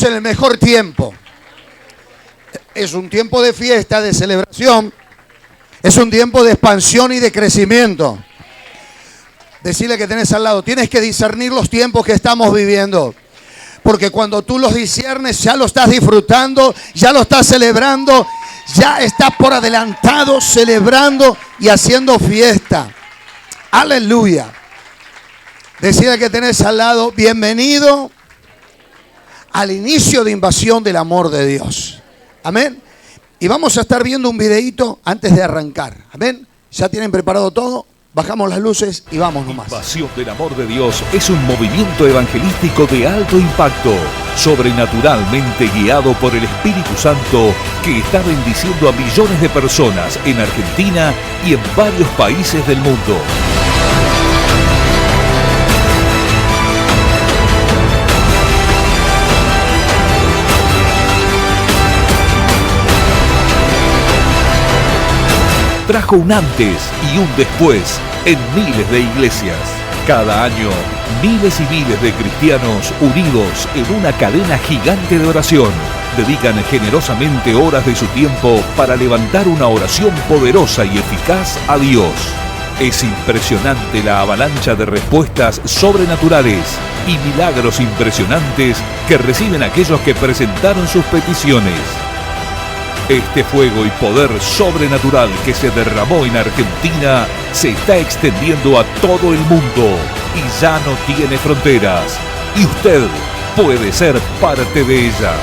en el mejor tiempo. Es un tiempo de fiesta, de celebración. Es un tiempo de expansión y de crecimiento. Decirle que tenés al lado, tienes que discernir los tiempos que estamos viviendo. Porque cuando tú los discernes, ya lo estás disfrutando, ya lo estás celebrando, ya estás por adelantado celebrando y haciendo fiesta. Aleluya. Decirle que tenés al lado, bienvenido al inicio de invasión del amor de Dios. Amén. Y vamos a estar viendo un videíto antes de arrancar. Amén. ¿Ya tienen preparado todo? Bajamos las luces y vamos nomás. Invasión del amor de Dios es un movimiento evangelístico de alto impacto, sobrenaturalmente guiado por el Espíritu Santo, que está bendiciendo a millones de personas en Argentina y en varios países del mundo. Trajo un antes y un después en miles de iglesias. Cada año, miles y miles de cristianos unidos en una cadena gigante de oración dedican generosamente horas de su tiempo para levantar una oración poderosa y eficaz a Dios. Es impresionante la avalancha de respuestas sobrenaturales y milagros impresionantes que reciben aquellos que presentaron sus peticiones. Este fuego y poder sobrenatural que se derramó en Argentina se está extendiendo a todo el mundo y ya no tiene fronteras. Y usted puede ser parte de ella.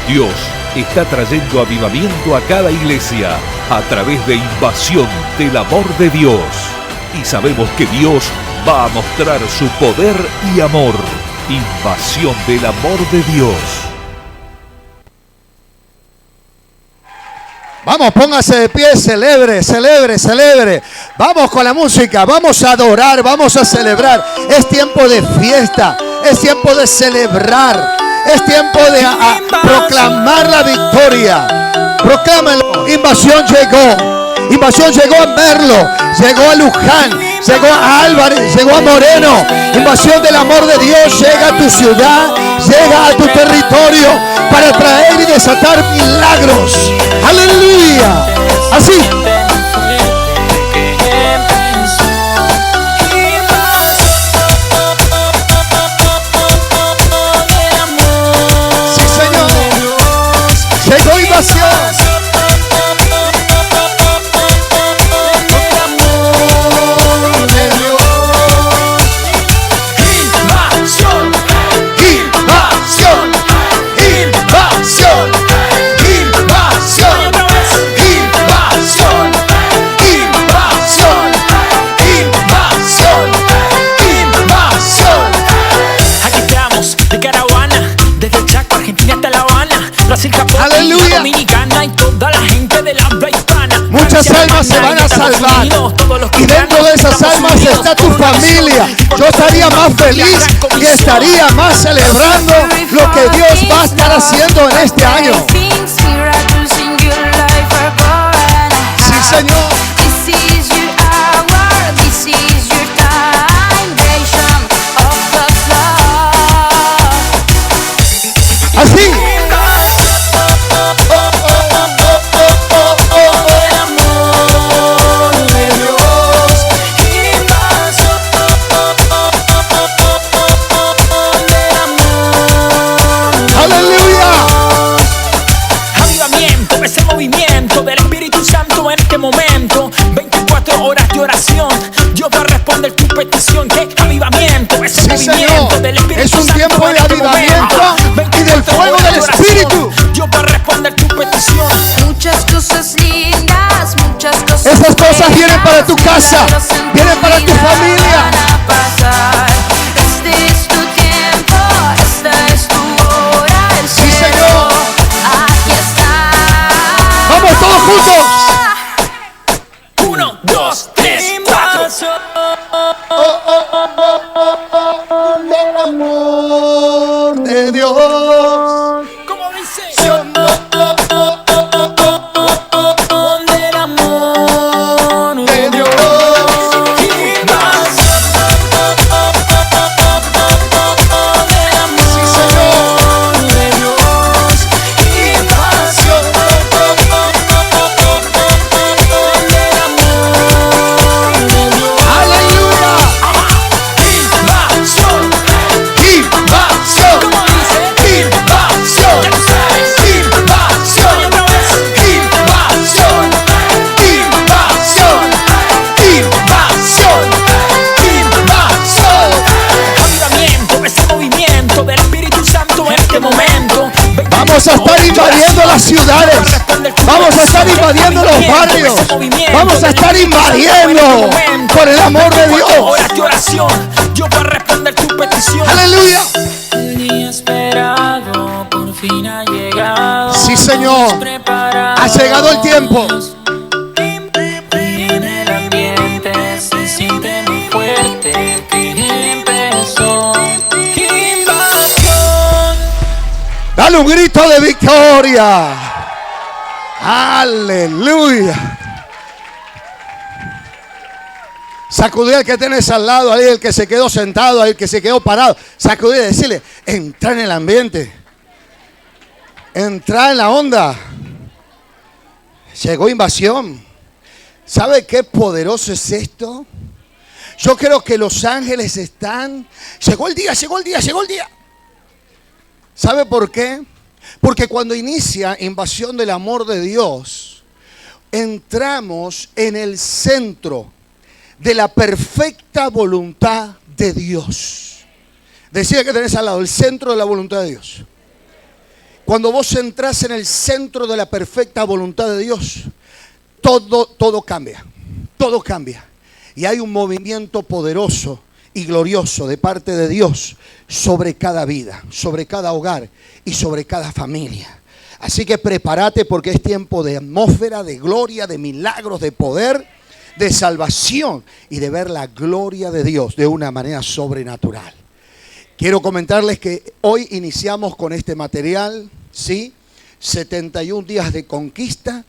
Dios está trayendo avivamiento a cada iglesia a través de invasión del amor de Dios. Y sabemos que Dios va a mostrar su poder y amor. Invasión del amor de Dios. Vamos, póngase de pie, celebre, celebre, celebre. Vamos con la música, vamos a adorar, vamos a celebrar. Es tiempo de fiesta, es tiempo de celebrar, es tiempo de proclamar la victoria. Proclámenlo, invasión llegó a Merlo, llegó a Luján, llegó a Álvarez, llegó a Moreno. Invasión del amor de Dios llega a tu ciudad, llega a tu territorio para traer y desatar milagros. Aleluya. Así. Sí, Señor. Llegó invasión. Aleluya. Dominicana y toda la gente de la habla hispana. Muchas almas se van a salvar. Y dentro de esas almas está tu familia. Yo estaría más feliz y estaría más celebrando lo que Dios va a estar haciendo en este año. Sí, Señor. Así. Momento, 24 horas de oración, Dios va a responder tu petición. Que avivamiento, ese sí, movimiento Señor. del Espíritu es un Santo tiempo de avivamiento y del fuego del Espíritu. Dios va a responder tu petición. Muchas cosas lindas, muchas cosas. Esas cosas vienen para tu casa, vienen para tu familia. Este es tu tiempo, esta es tu hora. Sí, Señor. Aquí está. Vamos todos juntos. 1, 2, 3, 4. Del amor de Dios. ¿Cómo dice? Del amor De Dios. Sí, Señor. Vamos a estar invadiendo las ciudades. Vamos a estar invadiendo los barrios. Vamos a estar invadiendo por el amor de Dios. Horas de oración, yo voy a responder tu petición. Aleluya. El día esperado por fin ha llegado. Sí, Señor. Ha llegado el tiempo. En el ambiente se siente muy fuerte que empezó. Invasión. Dale un grito de victoria. Aleluya. Sacudir al que tenés al lado, ahí el que se quedó sentado, ahí el que se quedó parado. Sacudir y decirle, entra en el ambiente. Entra en la onda. Llegó invasión. ¿Sabe qué poderoso es esto? Yo creo que los ángeles están... Llegó el día, llegó el día, llegó el día. ¿Sabe por qué? Porque cuando inicia invasión del amor de Dios, entramos en el centro de la perfecta voluntad de Dios. Decía que tenés al lado, el centro de la voluntad de Dios. Cuando vos entrás en el centro de la perfecta voluntad de Dios, todo cambia. Todo cambia. Y hay un movimiento poderoso y glorioso de parte de Dios sobre cada vida, sobre cada hogar y sobre cada familia. Así que prepárate porque es tiempo de atmósfera, de gloria, de milagros, de poder, de salvación y de ver la gloria de Dios de una manera sobrenatural. Quiero comentarles que hoy iniciamos con este material, ¿sí? 71 días de conquista.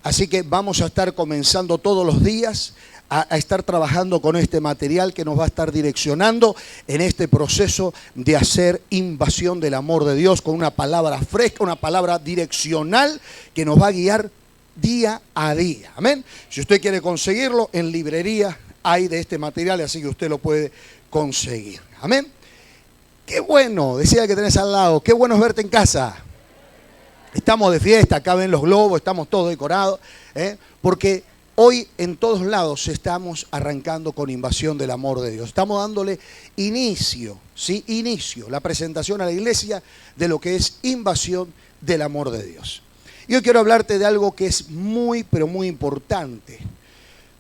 Así que vamos a estar comenzando todos los días a estar trabajando con este material que nos va a estar direccionando en este proceso de hacer invasión del amor de Dios con una palabra fresca, una palabra direccional que nos va a guiar día a día. Amén. Si usted quiere conseguirlo, en librería hay de este material, así que usted lo puede conseguir. Amén. Qué bueno, decía que tenés al lado, qué bueno es verte en casa. Estamos de fiesta, acá ven los globos, estamos todos decorados, porque hoy en todos lados estamos arrancando con invasión del amor de Dios. Estamos dándole inicio, ¿sí? Inicio, la presentación a la iglesia de lo que es invasión del amor de Dios. Yo quiero hablarte de algo que es muy, pero muy importante.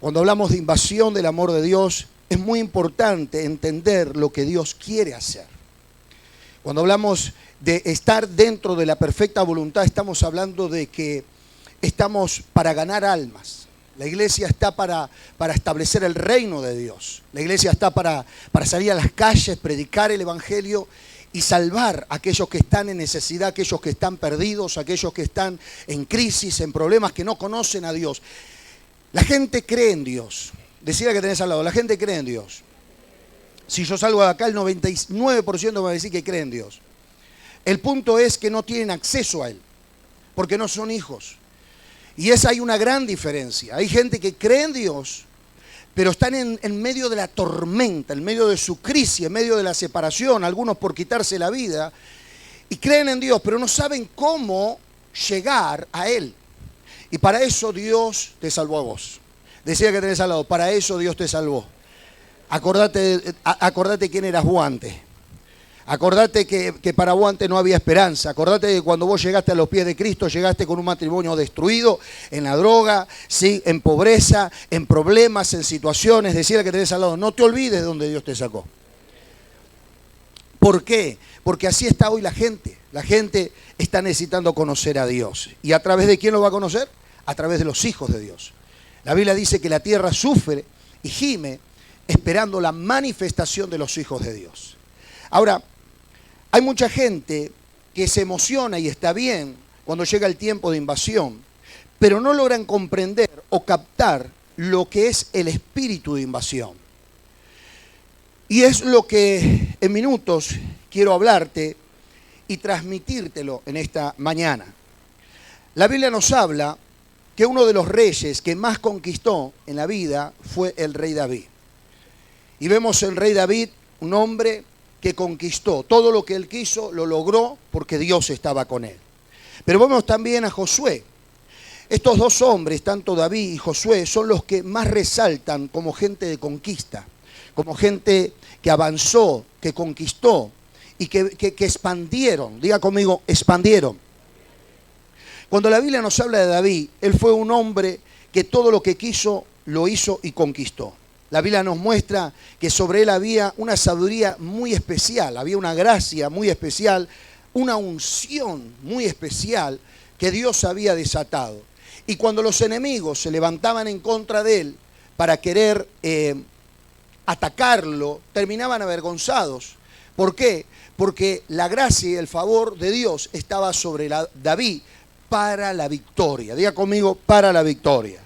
Cuando hablamos de invasión del amor de Dios, es muy importante entender lo que Dios quiere hacer. Cuando hablamos de estar dentro de la perfecta voluntad, estamos hablando de que estamos para ganar almas. La iglesia está para establecer el reino de Dios. La iglesia está para salir a las calles, predicar el evangelio y salvar a aquellos que están en necesidad, aquellos que están perdidos, aquellos que están en crisis, en problemas, que no conocen a Dios. La gente cree en Dios. Decía que tenés al lado, la gente cree en Dios. Si yo salgo de acá, el 99% me va a decir que cree en Dios. El punto es que no tienen acceso a Él, porque no son hijos. Y hay una gran diferencia. Hay gente que cree en Dios, pero están en medio de la tormenta, en medio de su crisis, en medio de la separación, algunos por quitarse la vida, y creen en Dios, pero no saben cómo llegar a Él. Y para eso Dios te salvó a vos. Decía que tenés al lado, para eso Dios te salvó. Acordate quién eras vos antes. Acordate que para vos antes no había esperanza. Acordate que cuando vos llegaste a los pies de Cristo, llegaste con un matrimonio destruido, en la droga, ¿sí? En pobreza, en problemas, en situaciones. Decirle que tenés al lado, no te olvides de donde Dios te sacó. ¿Por qué? Porque así está hoy la gente. La gente está necesitando conocer a Dios. ¿Y a través de quién lo va a conocer? A través de los hijos de Dios. La Biblia dice que la tierra sufre y gime esperando la manifestación de los hijos de Dios. Ahora, hay mucha gente que se emociona y está bien cuando llega el tiempo de invasión, pero no logran comprender o captar lo que es el espíritu de invasión. Y es lo que en minutos quiero hablarte y transmitírtelo en esta mañana. La Biblia nos habla que uno de los reyes que más conquistó en la vida fue el rey David. Y vemos el rey David, un hombre que conquistó. Todo lo que él quiso lo logró porque Dios estaba con él. Pero vemos también a Josué. Estos dos hombres, tanto David y Josué, son los que más resaltan como gente de conquista, como gente que avanzó, que conquistó y que expandieron. Diga conmigo, expandieron. Cuando la Biblia nos habla de David, él fue un hombre que todo lo que quiso, lo hizo y conquistó. La Biblia nos muestra que sobre él había una sabiduría muy especial, había una gracia muy especial, una unción muy especial que Dios había desatado. Y cuando los enemigos se levantaban en contra de él para querer atacarlo, terminaban avergonzados. ¿Por qué? Porque la gracia y el favor de Dios estaba sobre David para la victoria. Diga conmigo, para la victoria.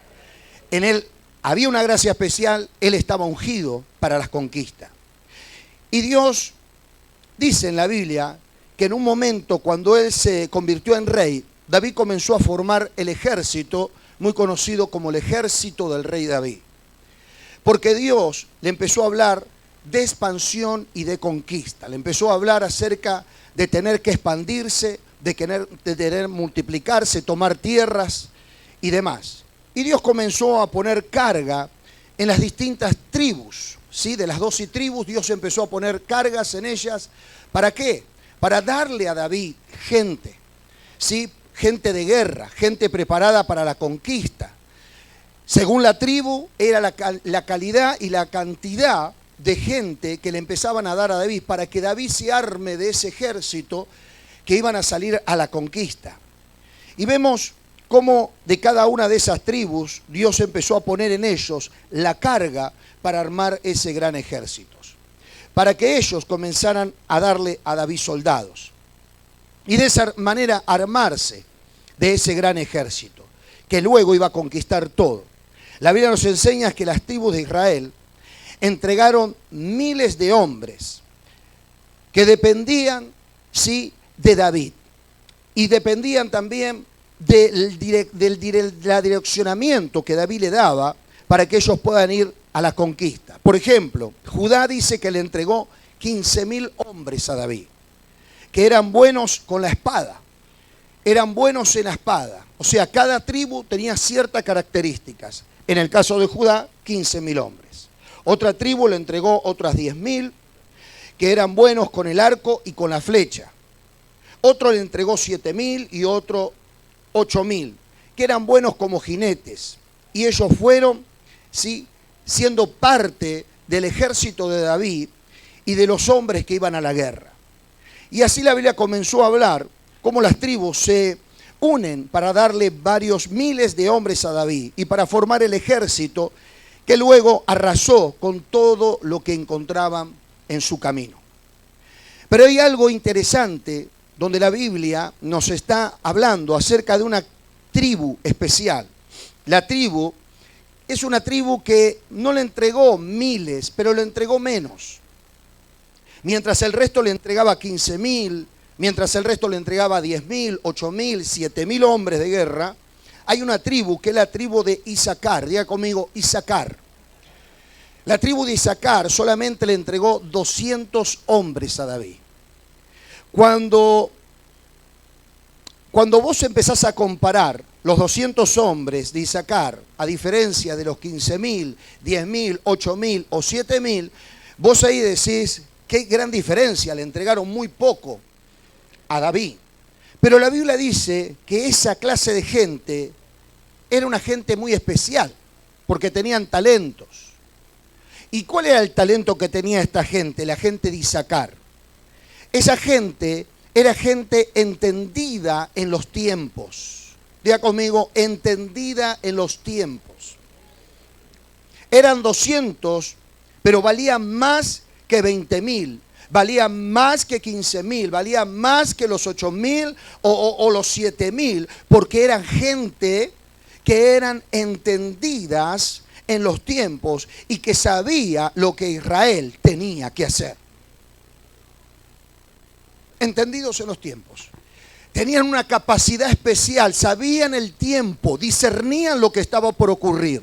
En él había una gracia especial, él estaba ungido para las conquistas. Y Dios dice en la Biblia que en un momento cuando él se convirtió en rey, David comenzó a formar el ejército muy conocido como el ejército del rey David. Porque Dios le empezó a hablar de expansión y de conquista. Le empezó a hablar acerca de tener que expandirse, de tener multiplicarse, tomar tierras y demás. Y Dios comenzó a poner carga en las distintas tribus, ¿sí? De las 12 tribus, Dios empezó a poner cargas en ellas. ¿Para qué? Para darle a David gente, ¿sí? Gente de guerra, gente preparada para la conquista. Según la tribu, era la calidad y la cantidad de gente que le empezaban a dar a David para que David se arme de ese ejército que iban a salir a la conquista. Y vemos cómo de cada una de esas tribus Dios empezó a poner en ellos la carga para armar ese gran ejército, para que ellos comenzaran a darle a David soldados y de esa manera armarse de ese gran ejército que luego iba a conquistar todo. La Biblia nos enseña que las tribus de Israel entregaron miles de hombres que dependían, sí, de David y dependían también del direccionamiento que David le daba para que ellos puedan ir a la conquista. Por ejemplo, Judá dice que le entregó 15.000 hombres a David, que eran buenos con la espada, eran buenos en la espada. O sea, cada tribu tenía ciertas características. En el caso de Judá, 15.000 hombres. Otra tribu le entregó otras 10.000, que eran buenos con el arco y con la flecha. Otro le entregó 7.000 y otro 8.000, que eran buenos como jinetes. Y ellos fueron, ¿sí?, siendo parte del ejército de David y de los hombres que iban a la guerra. Y así la Biblia comenzó a hablar cómo las tribus se unen para darle varios miles de hombres a David y para formar el ejército que luego arrasó con todo lo que encontraban en su camino. Pero hay algo interesante donde la Biblia nos está hablando acerca de una tribu especial. La tribu es una tribu que no le entregó miles, pero le entregó menos. Mientras el resto le entregaba 15.000, mientras el resto le entregaba 10.000, 8.000, 7.000 hombres de guerra, hay una tribu que es la tribu de Isaacar. Diga conmigo, Isaacar. La tribu de Isaacar solamente le entregó 200 hombres a David. Cuando vos empezás a comparar los 200 hombres de Isaacar, a diferencia de los 15.000, 10.000, 8.000 o 7.000, vos ahí decís, qué gran diferencia, le entregaron muy poco a David. Pero la Biblia dice que esa clase de gente era una gente muy especial, porque tenían talentos. ¿Y cuál era el talento que tenía esta gente, la gente de Isaacar? Esa gente era gente entendida en los tiempos. Diga conmigo, entendida en los tiempos. Eran 200, pero valían más que 20.000. Valían más que 15.000, valían más que los 8.000 o los 7.000, porque eran gente que eran entendidas en los tiempos y que sabía lo que Israel tenía que hacer. Entendidos en los tiempos. Tenían una capacidad especial, sabían el tiempo, discernían lo que estaba por ocurrir.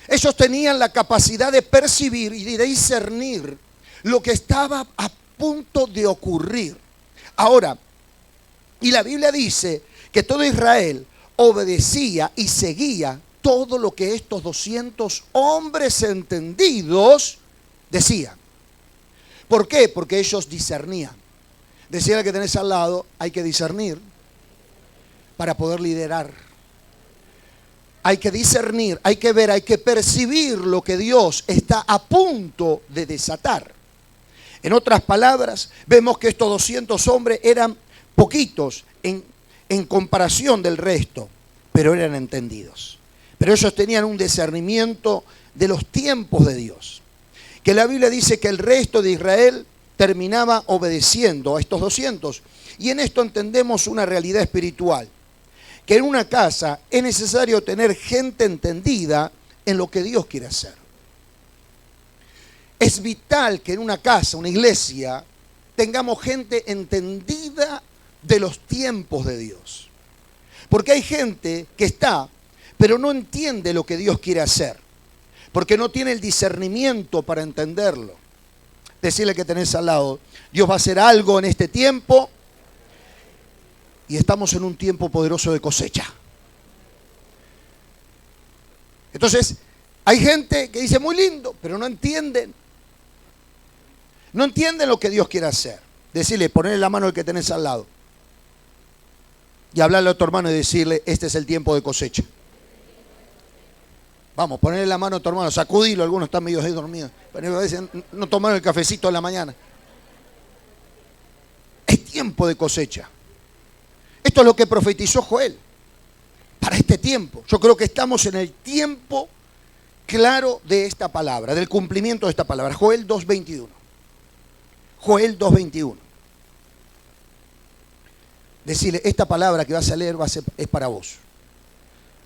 Ellos tenían la capacidad de percibir y de discernir lo que estaba a punto de ocurrir. Ahora, y la Biblia dice que todo Israel obedecía y seguía todo lo que estos 200 hombres entendidos decían. ¿Por qué? Porque ellos discernían. Decía el que tenés al lado, hay que discernir. para poder liderar. Hay que discernir, hay que ver, hay que percibir lo que Dios está a punto de desatar. En otras palabras, vemos que estos 200 hombres eran poquitos en comparación del resto, pero eran entendidos. Pero ellos tenían un discernimiento de los tiempos de Dios. Que la Biblia dice que el resto de Israel terminaba obedeciendo a estos 200. Y en esto entendemos una realidad espiritual. Que en una casa es necesario tener gente entendida en lo que Dios quiere hacer. Es vital que en una casa, una iglesia, tengamos gente entendida de los tiempos de Dios. Porque hay gente que está, pero no entiende lo que Dios quiere hacer. Porque no tiene el discernimiento para entenderlo. Decirle que tenés al lado, Dios va a hacer algo en este tiempo. Y estamos en un tiempo poderoso de cosecha. Entonces, hay gente que dice muy lindo, pero no entienden. No entienden lo que Dios quiere hacer. Decirle, ponerle la mano al que tenés al lado. Y hablarle a tu hermano y decirle, este es el tiempo de cosecha. Vamos, ponerle la mano a tu hermano, sacudilo, algunos están medio ahí dormidos. Pero a veces no tomaron el cafecito en la mañana. Es tiempo de cosecha. Esto es lo que profetizó Joel para este tiempo. Yo creo que estamos en el tiempo claro de esta palabra, del cumplimiento de esta palabra. Joel 2:21. Joel 2:21. Decirle, esta palabra que vas a leer es para vos.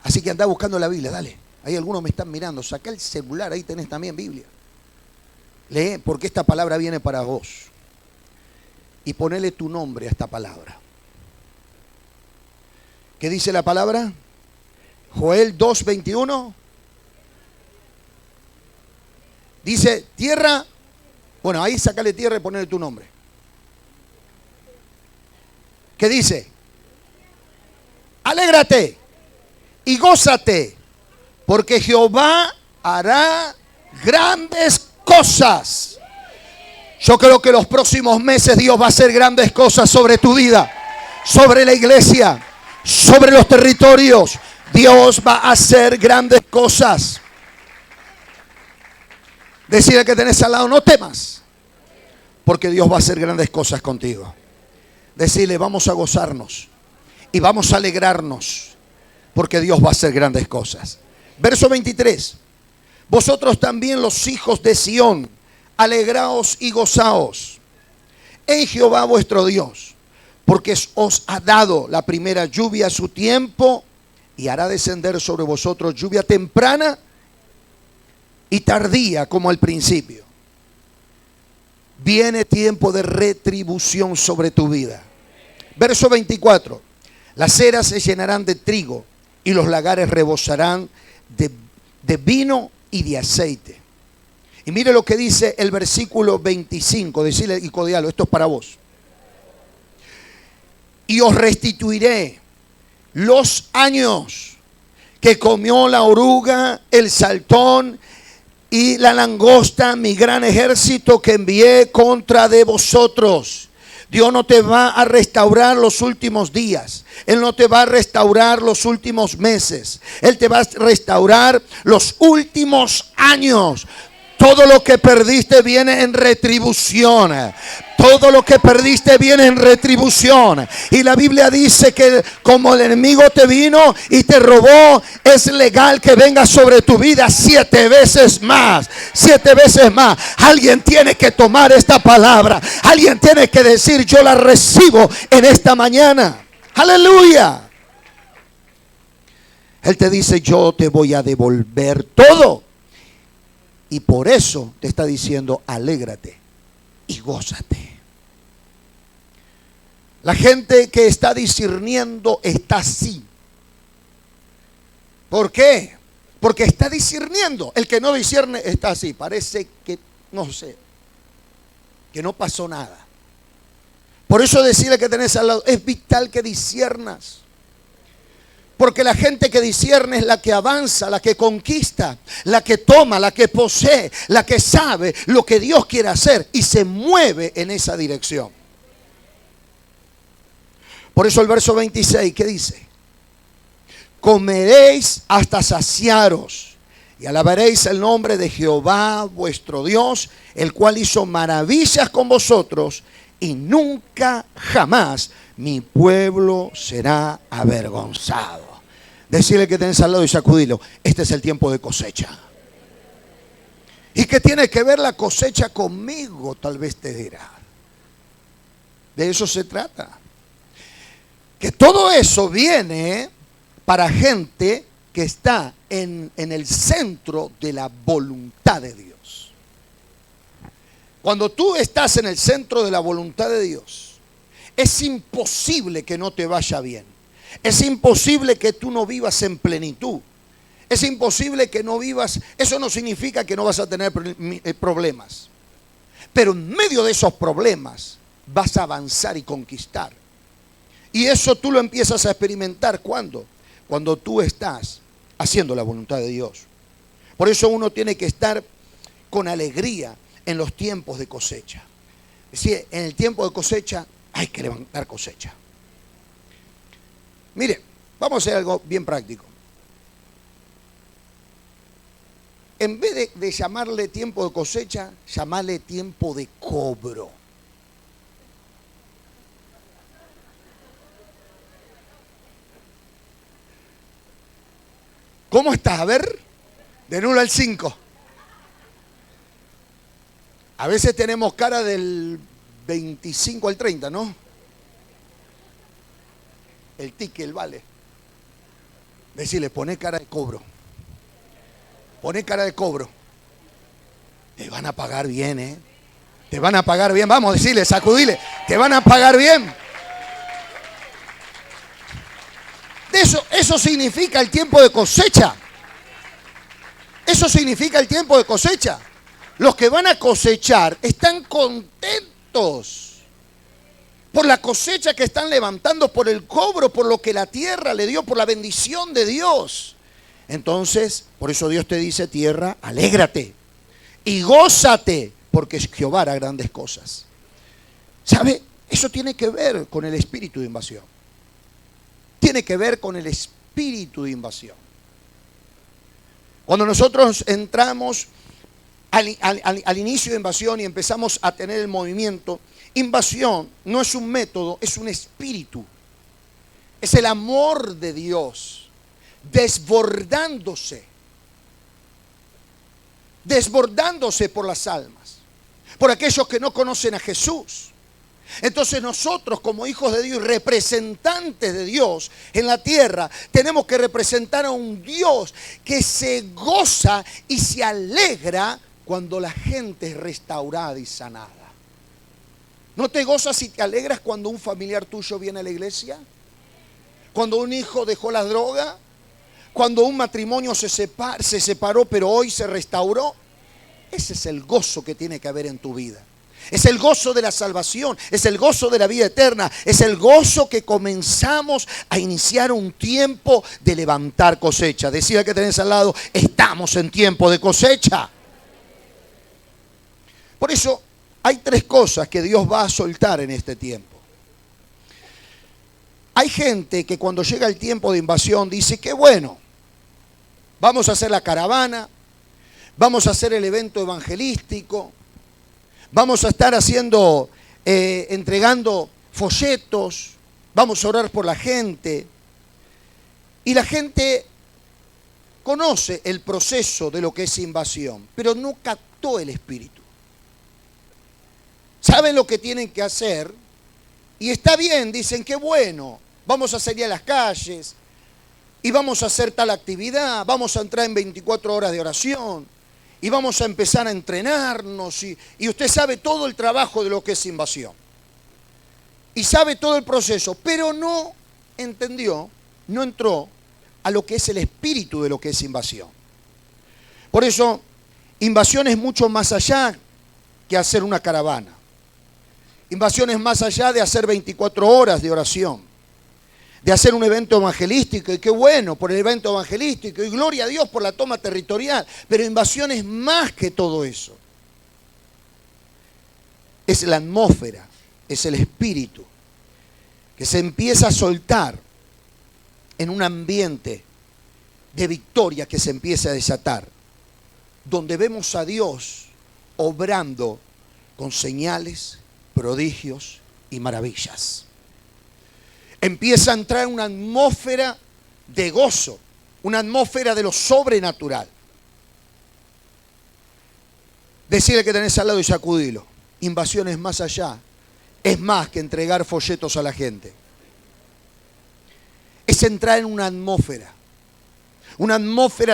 Así que andá buscando la Biblia, dale. Ahí algunos me están mirando. Sacá el celular, ahí tenés también Biblia. Lee, porque esta palabra viene para vos. Y ponele tu nombre a esta palabra. ¿Qué dice la palabra? Joel 2:21. Dice, tierra. Bueno, ahí sacale tierra y ponele tu nombre. ¿Qué dice? Alégrate y gózate, porque Jehová hará grandes cosas. Yo creo que los próximos meses Dios va a hacer grandes cosas sobre tu vida, sobre la iglesia, sobre los territorios. Dios va a hacer grandes cosas. Decide que tenés al lado, no temas, porque Dios va a hacer grandes cosas contigo. Decirle, vamos a gozarnos y vamos a alegrarnos, porque Dios va a hacer grandes cosas. Verso 23. Vosotros también los hijos de Sión, alegraos y gozaos en Jehová vuestro Dios, porque os ha dado la primera lluvia a su tiempo y hará descender sobre vosotros lluvia temprana y tardía como al principio. Viene tiempo de retribución sobre tu vida. Verso 24. Las eras se llenarán de trigo y los lagares rebosarán de vino y de aceite. Y mire lo que dice el versículo 25. Decirle y codialo, esto es para vos. Y os restituiré los años que comió la oruga, el saltón y la langosta, mi gran ejército que envié contra de vosotros. Dios no te va a restaurar los últimos días. Él no te va a restaurar los últimos meses. Él te va a restaurar los últimos años. Todo lo que perdiste viene en retribución. Todo lo que perdiste viene en retribución. Y la Biblia dice que como el enemigo te vino y te robó, es legal que venga sobre tu vida 7 veces más. 7 veces más. Alguien tiene que tomar esta palabra. Alguien tiene que decir, yo la recibo en esta mañana. Aleluya. Él te dice, yo te voy a devolver todo. Y por eso te está diciendo, alégrate y gózate. La gente que está discerniendo está así. ¿Por qué? Porque está discerniendo. El que no discierne está así. Parece que, no sé, que no pasó nada. Por eso decirle que tenés al lado, es vital que disciernas. Porque la gente que discierne es la que avanza, la que conquista, la que toma, la que posee, la que sabe lo que Dios quiere hacer y se mueve en esa dirección. Por eso el verso 26, ¿qué dice? comeréis hasta saciaros y alabaréis el nombre de Jehová vuestro Dios, el cual hizo maravillas con vosotros, y nunca jamás mi pueblo será avergonzado. Decirle que tenés al lado y sacudilo: este es el tiempo de cosecha. ¿Y qué tiene que ver la cosecha conmigo? Tal vez te dirá. De eso se trata. Que todo eso viene para gente que está en el centro de la voluntad de Dios. Cuando tú estás en el centro de la voluntad de Dios, es imposible que no te vaya bien. Es imposible que tú no vivas en plenitud. Es imposible que no vivas. Eso no significa que no vas a tener problemas. Pero en medio de esos problemas vas a avanzar y conquistar. Y eso tú lo empiezas a experimentar. ¿Cuándo? Cuando tú estás haciendo la voluntad de Dios. Por eso uno tiene que estar con alegría en los tiempos de cosecha. Es decir, en el tiempo de cosecha hay que levantar cosecha. Mire, vamos a hacer algo bien práctico. En vez de llamarle tiempo de cosecha, llamarle tiempo de cobro. ¿Cómo estás? A ver, del 1 al 5. A veces tenemos cara del 25 al 30, ¿no? El ticket, el vale. Decirle, poné cara de cobro. Poné cara de cobro. Te van a pagar bien, ¿eh? Te van a pagar bien. Vamos, decirle, sacudile. Te van a pagar bien. Eso significa el tiempo de cosecha. Eso significa el tiempo de cosecha. Los que van a cosechar están contentos por la cosecha que están levantando, por el cobro, por lo que la tierra le dio, por la bendición de Dios. Entonces, por eso Dios te dice: tierra, alégrate y gózate, porque Jehová hará grandes cosas. ¿Sabe? Eso tiene que ver con el espíritu de invasión. Tiene que ver con el espíritu de invasión. Cuando nosotros entramos al inicio de invasión y empezamos a tener el movimiento, invasión no es un método, es un espíritu. Es el amor de Dios desbordándose por las almas, por aquellos que no conocen a Jesús. Entonces nosotros, como hijos de Dios, representantes de Dios en la tierra, tenemos que representar a un Dios que se goza y se alegra cuando la gente es restaurada y sanada. ¿No te gozas y te alegras cuando un familiar tuyo viene a la iglesia? Cuando un hijo dejó la droga, cuando un matrimonio se separó pero hoy se restauró. Ese es el gozo que tiene que haber en tu vida. Es el gozo de la salvación, es el gozo de la vida eterna, es el gozo que comenzamos a iniciar un tiempo de levantar cosecha. Decía que tenés al lado: estamos en tiempo de cosecha. Por eso hay 3 cosas que Dios va a soltar en este tiempo. Hay gente que cuando llega el tiempo de invasión dice: qué bueno, vamos a hacer la caravana, vamos a hacer el evento evangelístico, vamos a estar haciendo, entregando folletos, vamos a orar por la gente. Y la gente conoce el proceso de lo que es invasión, pero no captó el espíritu. Saben lo que tienen que hacer y está bien, dicen: qué bueno, vamos a salir a las calles y vamos a hacer tal actividad, vamos a entrar en 24 horas de oración y vamos a empezar a entrenarnos y usted sabe todo el trabajo de lo que es invasión y sabe todo el proceso, pero no entendió, no entró a lo que es el espíritu de lo que es invasión. Por eso, invasión es mucho más allá que hacer una caravana. Invasión es más allá de hacer 24 horas de oración, de hacer un evento evangelístico, y qué bueno por el evento evangelístico, y gloria a Dios por la toma territorial, pero invasión es más que todo eso. Es la atmósfera, es el espíritu, que se empieza a soltar en un ambiente de victoria que se empieza a desatar, donde vemos a Dios obrando con señales, prodigios y maravillas. Empieza a entrar una atmósfera de gozo, una atmósfera de lo sobrenatural. Decirle que tenés al lado y sacudilo. Invasión es más allá, es más que entregar folletos a la gente. Es entrar en una atmósfera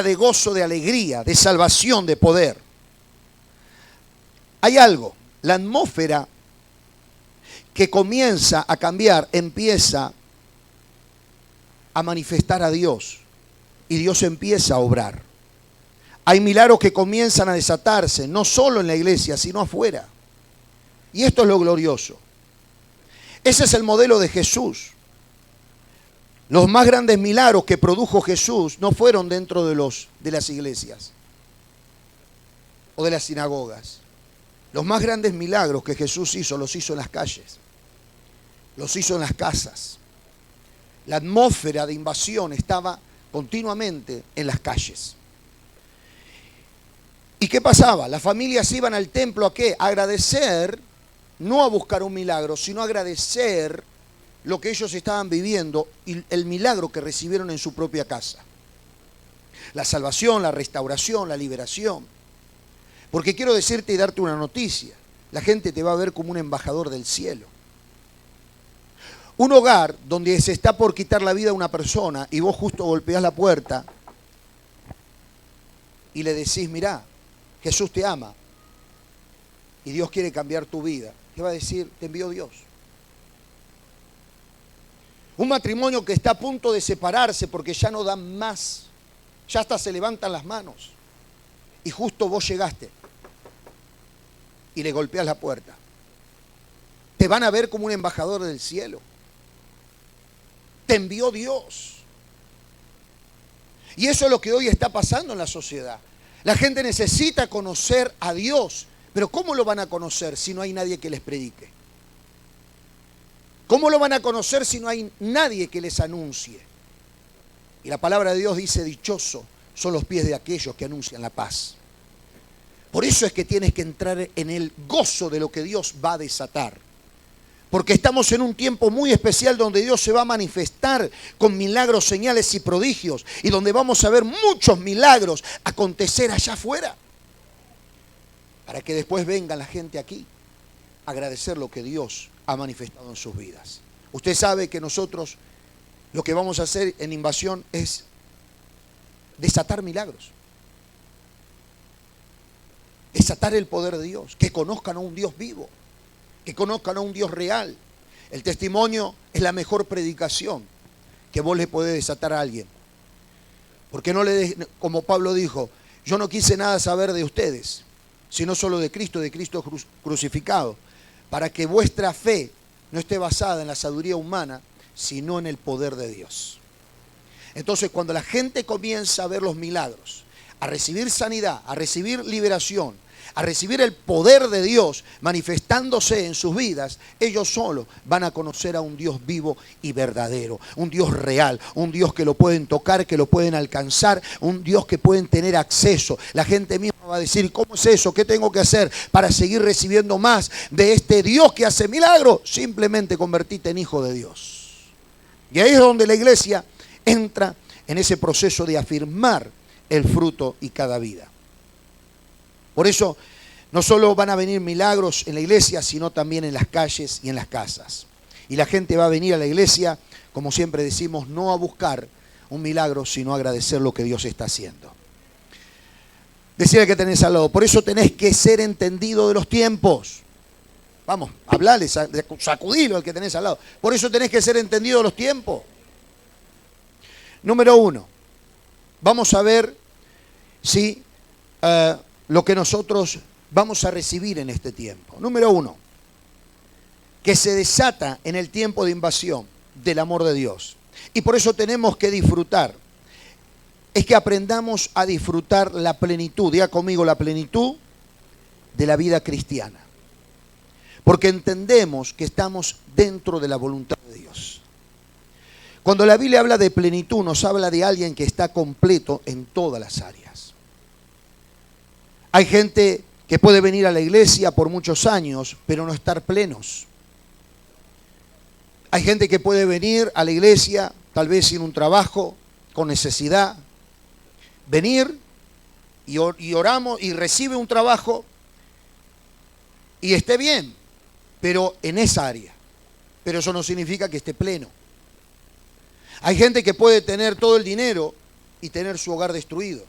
de gozo, de alegría, de salvación, de poder. Hay algo, la atmósfera que comienza a cambiar, empieza a manifestar a Dios y Dios empieza a obrar. Hay milagros que comienzan a desatarse, no solo en la iglesia, sino afuera. Y esto es lo glorioso. Ese es el modelo de Jesús. Los más grandes milagros que produjo Jesús no fueron dentro de las iglesias o de las sinagogas. Los más grandes milagros que Jesús hizo, los hizo en las calles, los hizo en las casas. La atmósfera de invasión estaba continuamente en las calles. ¿Y qué pasaba? Las familias iban al templo ¿a qué? A agradecer, no a buscar un milagro, sino a agradecer lo que ellos estaban viviendo y el milagro que recibieron en su propia casa. La salvación, la restauración, la liberación. Porque quiero decirte y darte una noticia. La gente te va a ver como un embajador del cielo. Un hogar donde se está por quitar la vida a una persona y vos justo golpeás la puerta y le decís, mirá, Jesús te ama y Dios quiere cambiar tu vida. ¿Qué va a decir? Te envió Dios. Un matrimonio que está a punto de separarse porque ya no dan más, ya hasta se levantan las manos y justo vos llegaste y le golpeás la puerta. Te van a ver como un embajador del cielo. Te envió Dios. Y eso es lo que hoy está pasando en la sociedad. La gente necesita conocer a Dios, pero ¿cómo lo van a conocer si no hay nadie que les predique? ¿Cómo lo van a conocer si no hay nadie que les anuncie? Y la palabra de Dios dice, dichosos son los pies de aquellos que anuncian la paz. Por eso es que tienes que entrar en el gozo de lo que Dios va a desatar. Porque estamos en un tiempo muy especial donde Dios se va a manifestar con milagros, señales y prodigios. Y donde vamos a ver muchos milagros acontecer allá afuera. Para que después venga la gente aquí a agradecer lo que Dios ha manifestado en sus vidas. Usted sabe que nosotros lo que vamos a hacer en Invasión es desatar milagros. Desatar el poder de Dios. Que conozcan a un Dios vivo. Que conozcan a un Dios real. El testimonio es la mejor predicación que vos le podés desatar a alguien. Porque no como Pablo dijo, yo no quise nada saber de ustedes, sino solo de Cristo crucificado, para que vuestra fe no esté basada en la sabiduría humana, sino en el poder de Dios. Entonces, cuando la gente comienza a ver los milagros, a recibir sanidad, a recibir liberación, a recibir el poder de Dios manifestándose en sus vidas, ellos solos van a conocer a un Dios vivo y verdadero, un Dios real, un Dios que lo pueden tocar, que lo pueden alcanzar, un Dios que pueden tener acceso. La gente misma va a decir, ¿cómo es eso? ¿Qué tengo que hacer para seguir recibiendo más de este Dios que hace milagros? Simplemente convertite en hijo de Dios. Y ahí es donde la iglesia entra en ese proceso de afirmar el fruto y cada vida. Por eso no solo van a venir milagros en la iglesia, sino también en las calles y en las casas. Y la gente va a venir a la iglesia, como siempre decimos, no a buscar un milagro, sino a agradecer lo que Dios está haciendo. Decirle que tenés al lado, por eso tenés que ser entendido de los tiempos. Vamos, hablale, sacudilo al que tenés al lado. Por eso tenés que ser entendido de los tiempos. Número 1, vamos a ver si lo que nosotros vamos a recibir en este tiempo. Número 1, que se desata en el tiempo de invasión del amor de Dios. Y por eso tenemos que disfrutar. Es que aprendamos a disfrutar la plenitud, diga conmigo, la plenitud de la vida cristiana. Porque entendemos que estamos dentro de la voluntad de Dios. Cuando la Biblia habla de plenitud, nos habla de alguien que está completo en todas las áreas. Hay gente que puede venir a la iglesia por muchos años, pero no estar plenos. Hay gente que puede venir a la iglesia, tal vez sin un trabajo, con necesidad. Venir y oramos y recibe un trabajo y esté bien, pero en esa área. Pero eso no significa que esté pleno. Hay gente que puede tener todo el dinero y tener su hogar destruido.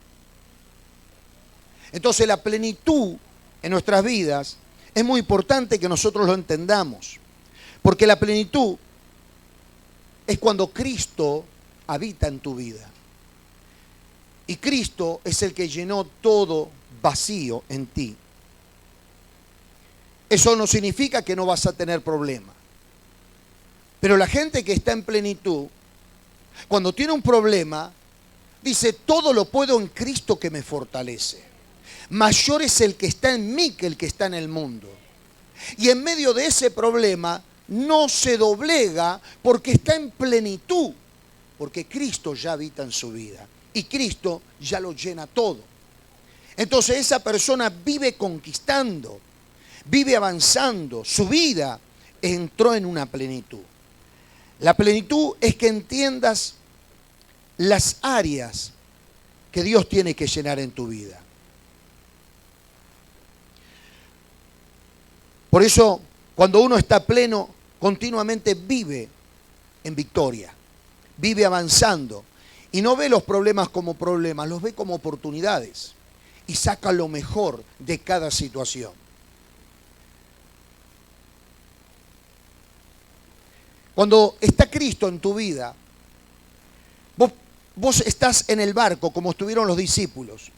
Entonces la plenitud en nuestras vidas es muy importante que nosotros lo entendamos. Porque la plenitud es cuando Cristo habita en tu vida. Y Cristo es el que llenó todo vacío en ti. Eso no significa que no vas a tener problemas. Pero la gente que está en plenitud, cuando tiene un problema, dice, todo lo puedo en Cristo que me fortalece. Mayor es el que está en mí que el que está en el mundo. Y en medio de ese problema, no se doblega porque está en plenitud. Porque Cristo ya habita en su vida. Y Cristo ya lo llena todo. Entonces esa persona vive conquistando, vive avanzando. Su vida entró en una plenitud. La plenitud es que entiendas las áreas que Dios tiene que llenar en tu vida. Por eso, cuando uno está pleno, continuamente vive en victoria, vive avanzando y no ve los problemas como problemas, los ve como oportunidades y saca lo mejor de cada situación. Cuando está Cristo en tu vida, vos estás en el barco como estuvieron los discípulos.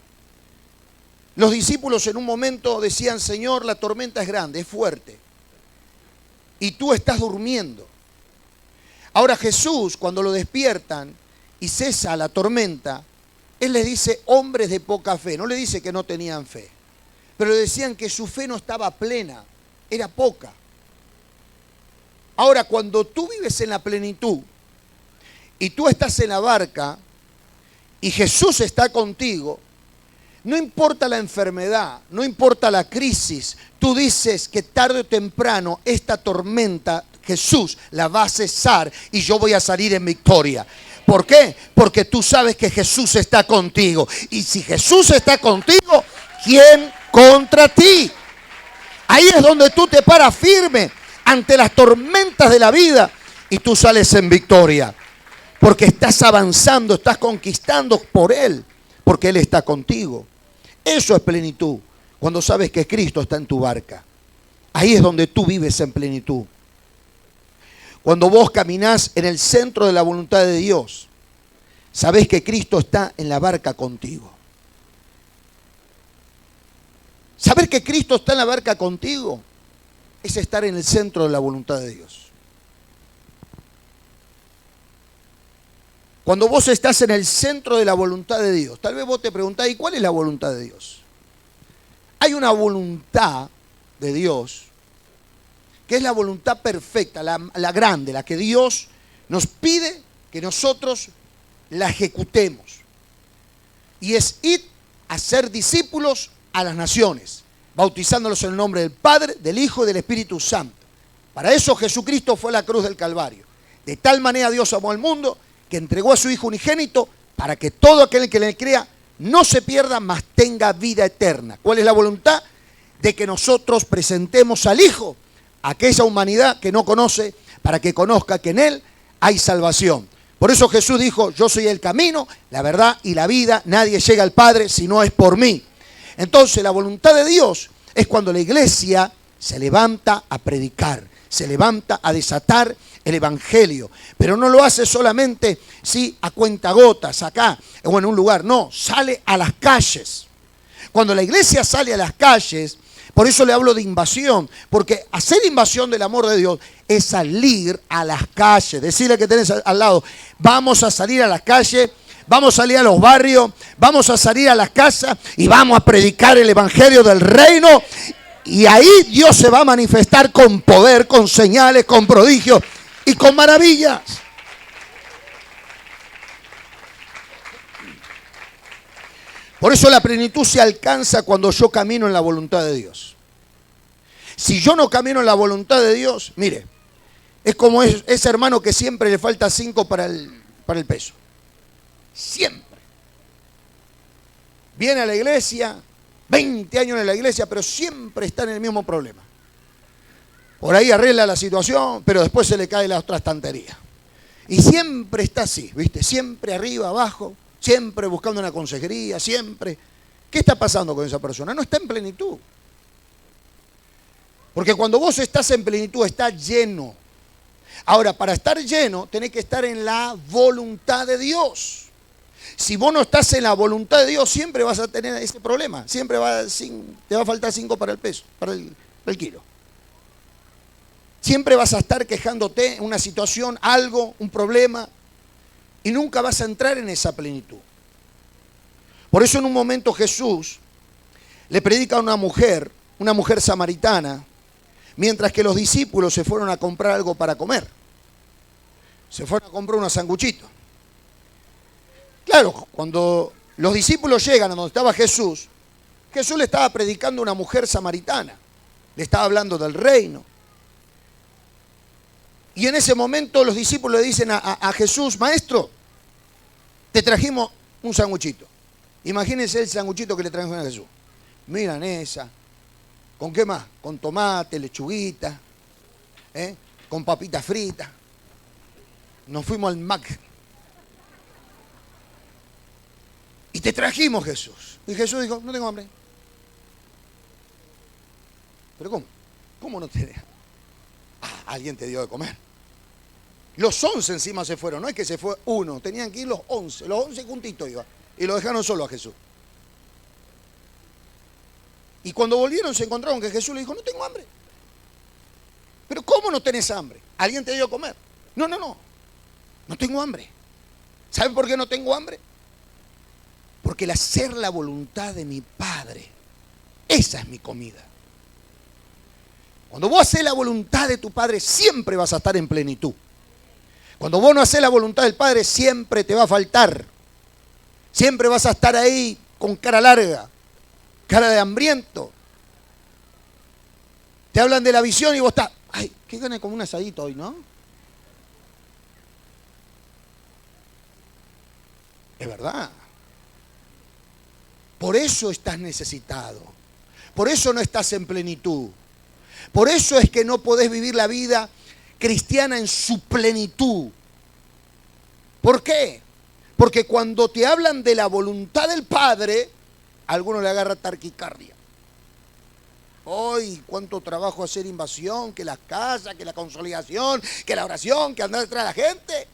Los discípulos en un momento decían, Señor, la tormenta es grande, es fuerte. Y tú estás durmiendo. Ahora Jesús, cuando lo despiertan y cesa la tormenta, Él les dice, hombres de poca fe. No le dice que no tenían fe, pero le decían que su fe no estaba plena, era poca. Ahora, cuando tú vives en la plenitud y tú estás en la barca y Jesús está contigo, no importa la enfermedad, no importa la crisis, tú dices que tarde o temprano esta tormenta Jesús la va a cesar y yo voy a salir en victoria. ¿Por qué? Porque tú sabes que Jesús está contigo. Y si Jesús está contigo, ¿quién contra ti? Ahí es donde tú te paras firme ante las tormentas de la vida y tú sales en victoria. Porque estás avanzando, estás conquistando por Él, porque Él está contigo. Eso es plenitud, cuando sabes que Cristo está en tu barca. Ahí es donde tú vives en plenitud. Cuando vos caminás en el centro de la voluntad de Dios, sabés que Cristo está en la barca contigo. Saber que Cristo está en la barca contigo es estar en el centro de la voluntad de Dios. Cuando vos estás en el centro de la voluntad de Dios, tal vez vos te preguntás, ¿y cuál es la voluntad de Dios? Hay una voluntad de Dios que es la voluntad perfecta, la grande, la que Dios nos pide que nosotros la ejecutemos. Y es ir a ser discípulos a las naciones, bautizándolos en el nombre del Padre, del Hijo y del Espíritu Santo. Para eso Jesucristo fue a la cruz del Calvario. De tal manera Dios amó al mundo que entregó a su Hijo unigénito para que todo aquel que le crea no se pierda, mas tenga vida eterna. ¿Cuál es la voluntad? De que nosotros presentemos al Hijo a aquella humanidad que no conoce, para que conozca que en Él hay salvación. Por eso Jesús dijo, yo soy el camino, la verdad y la vida, nadie llega al Padre si no es por mí. Entonces la voluntad de Dios es cuando la iglesia se levanta a predicar, se levanta a desatar el evangelio, pero no lo hace solamente a cuentagotas acá o en un lugar, no, sale a las calles. Cuando la iglesia sale a las calles, por eso le hablo de invasión, porque hacer invasión del amor de Dios es salir a las calles. Decirle que tenés al lado, vamos a salir a las calles, vamos a salir a los barrios, vamos a salir a las casas y vamos a predicar el evangelio del reino. Y ahí Dios se va a manifestar con poder, con señales, con prodigios y con maravillas. Por eso la plenitud se alcanza cuando yo camino en la voluntad de Dios. Si yo no camino en la voluntad de Dios, mire, es como ese hermano que siempre le falta 5 para el peso. Siempre. Viene a la iglesia, 20 años en la iglesia, pero siempre está en el mismo problema. Por ahí arregla la situación, pero después se le cae la otra estantería. Y siempre está así, ¿viste? Siempre arriba, abajo, siempre buscando una consejería, siempre. ¿Qué está pasando con esa persona? No está en plenitud. Porque cuando vos estás en plenitud, estás lleno. Ahora, para estar lleno, tenés que estar en la voluntad de Dios. Si vos no estás en la voluntad de Dios, siempre vas a tener ese problema. Siempre te va a faltar 5 para el peso, para el kilo. Siempre vas a estar quejándote en una situación, algo, un problema, y nunca vas a entrar en esa plenitud. Por eso en un momento Jesús le predica a una mujer samaritana, mientras que los discípulos se fueron a comprar algo para comer. Se fueron a comprar unos sanguchitos. Claro, cuando los discípulos llegan a donde estaba Jesús, Jesús le estaba predicando a una mujer samaritana. Le estaba hablando del reino. Y en ese momento los discípulos le dicen a Jesús: Maestro, te trajimos un sanguchito. Imagínense el sanguchito que le trajeron a Jesús. Milanesa. ¿Con qué más? Con tomate, lechuguita, con papitas fritas. Nos fuimos al Mac. Y te trajimos, Jesús. Y Jesús dijo: no tengo hambre. ¿Pero cómo? ¿Cómo no te deja? Alguien te dio de comer. Los 11 encima se fueron. No es que se fue uno. Tenían que ir los 11. Los 11 juntitos iban. Y lo dejaron solo a Jesús. Y cuando volvieron se encontraron que Jesús le dijo: no tengo hambre. ¿Pero cómo no tenés hambre? ¿Alguien te dio a comer? No. No tengo hambre. ¿Saben por qué no tengo hambre? Porque el hacer la voluntad de mi Padre, esa es mi comida. Cuando vos haces la voluntad de tu Padre, siempre vas a estar en plenitud. Cuando vos no haces la voluntad del Padre, siempre te va a faltar. Siempre vas a estar ahí con cara larga, cara de hambriento. Te hablan de la visión y vos estás: ay, qué ganas como un asadito hoy, ¿no? Es verdad. Por eso estás necesitado. Por eso no estás en plenitud. Por eso es que no podés vivir la vida cristiana en su plenitud. ¿Por qué? Porque cuando te hablan de la voluntad del Padre, a alguno le agarra taquicardia. Hoy, cuánto trabajo hacer invasión, que la casa, que la consolidación, que la oración, que andar detrás de la gente.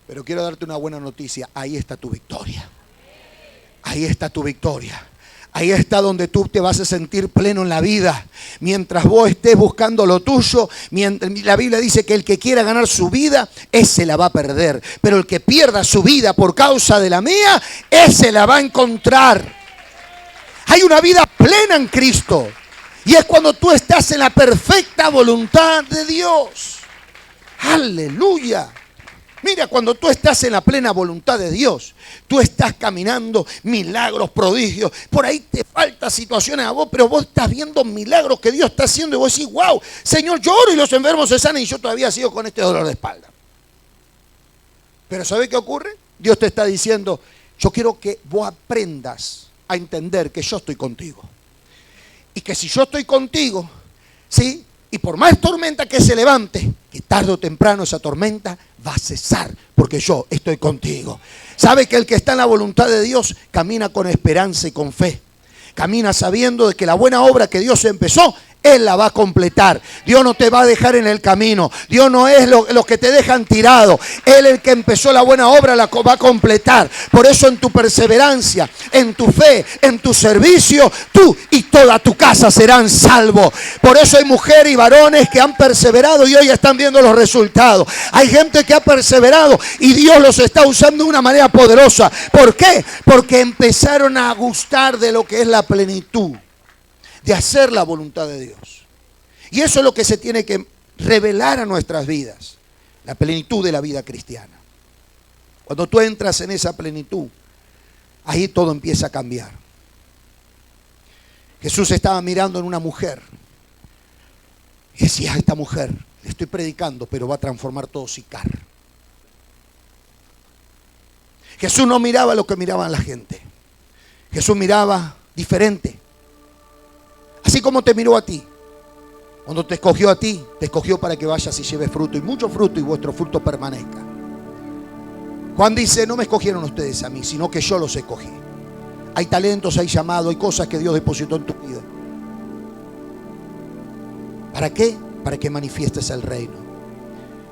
Pero quiero darte una buena noticia: ahí está tu victoria. Ahí está tu victoria. Ahí está donde tú te vas a sentir pleno en la vida. Mientras vos estés buscando lo tuyo, la Biblia dice que el que quiera ganar su vida, ese la va a perder. Pero el que pierda su vida por causa de la mía, ese la va a encontrar. Hay una vida plena en Cristo. Y es cuando tú estás en la perfecta voluntad de Dios. ¡Aleluya! Mira, cuando tú estás en la plena voluntad de Dios, tú estás caminando milagros, prodigios. Por ahí te faltan situaciones a vos, pero vos estás viendo milagros que Dios está haciendo y vos decís: wow, Señor, yo oro y los enfermos se sanan y yo todavía sigo con este dolor de espalda. Pero ¿sabe qué ocurre? Dios te está diciendo: yo quiero que vos aprendas a entender que yo estoy contigo. Y que si yo estoy contigo, ¿sí? Y por más tormenta que se levante, que tarde o temprano esa tormenta va a cesar, porque yo estoy contigo. ¿Sabe que el que está en la voluntad de Dios camina con esperanza y con fe? Camina sabiendo de que la buena obra que Dios empezó, Él la va a completar. Dios no te va a dejar en el camino. Dios no es los que te dejan tirado. Él, el que empezó la buena obra, la va a completar. Por eso en tu perseverancia, en tu fe, en tu servicio, tú y toda tu casa serán salvos. Por eso hay mujeres y varones que han perseverado y hoy están viendo los resultados. Hay gente que ha perseverado y Dios los está usando de una manera poderosa. ¿Por qué? Porque empezaron a gustar de lo que es la plenitud, de hacer la voluntad de Dios. Y eso es lo que se tiene que revelar a nuestras vidas, la plenitud de la vida cristiana. Cuando tú entras en esa plenitud, ahí todo empieza a cambiar. Jesús estaba mirando en una mujer y decía, a esta mujer le estoy predicando, pero va a transformar todo Sicar. Jesús no miraba lo que miraban la gente. Jesús miraba diferente. Así como te miró a ti. Cuando te escogió a ti, te escogió para que vayas y lleves fruto, y mucho fruto, y vuestro fruto permanezca. Juan dice, no me escogieron ustedes a mí, sino que yo los escogí. Hay talentos, hay llamados, hay cosas que Dios depositó en tu vida. ¿Para qué? Para que manifiestes el reino.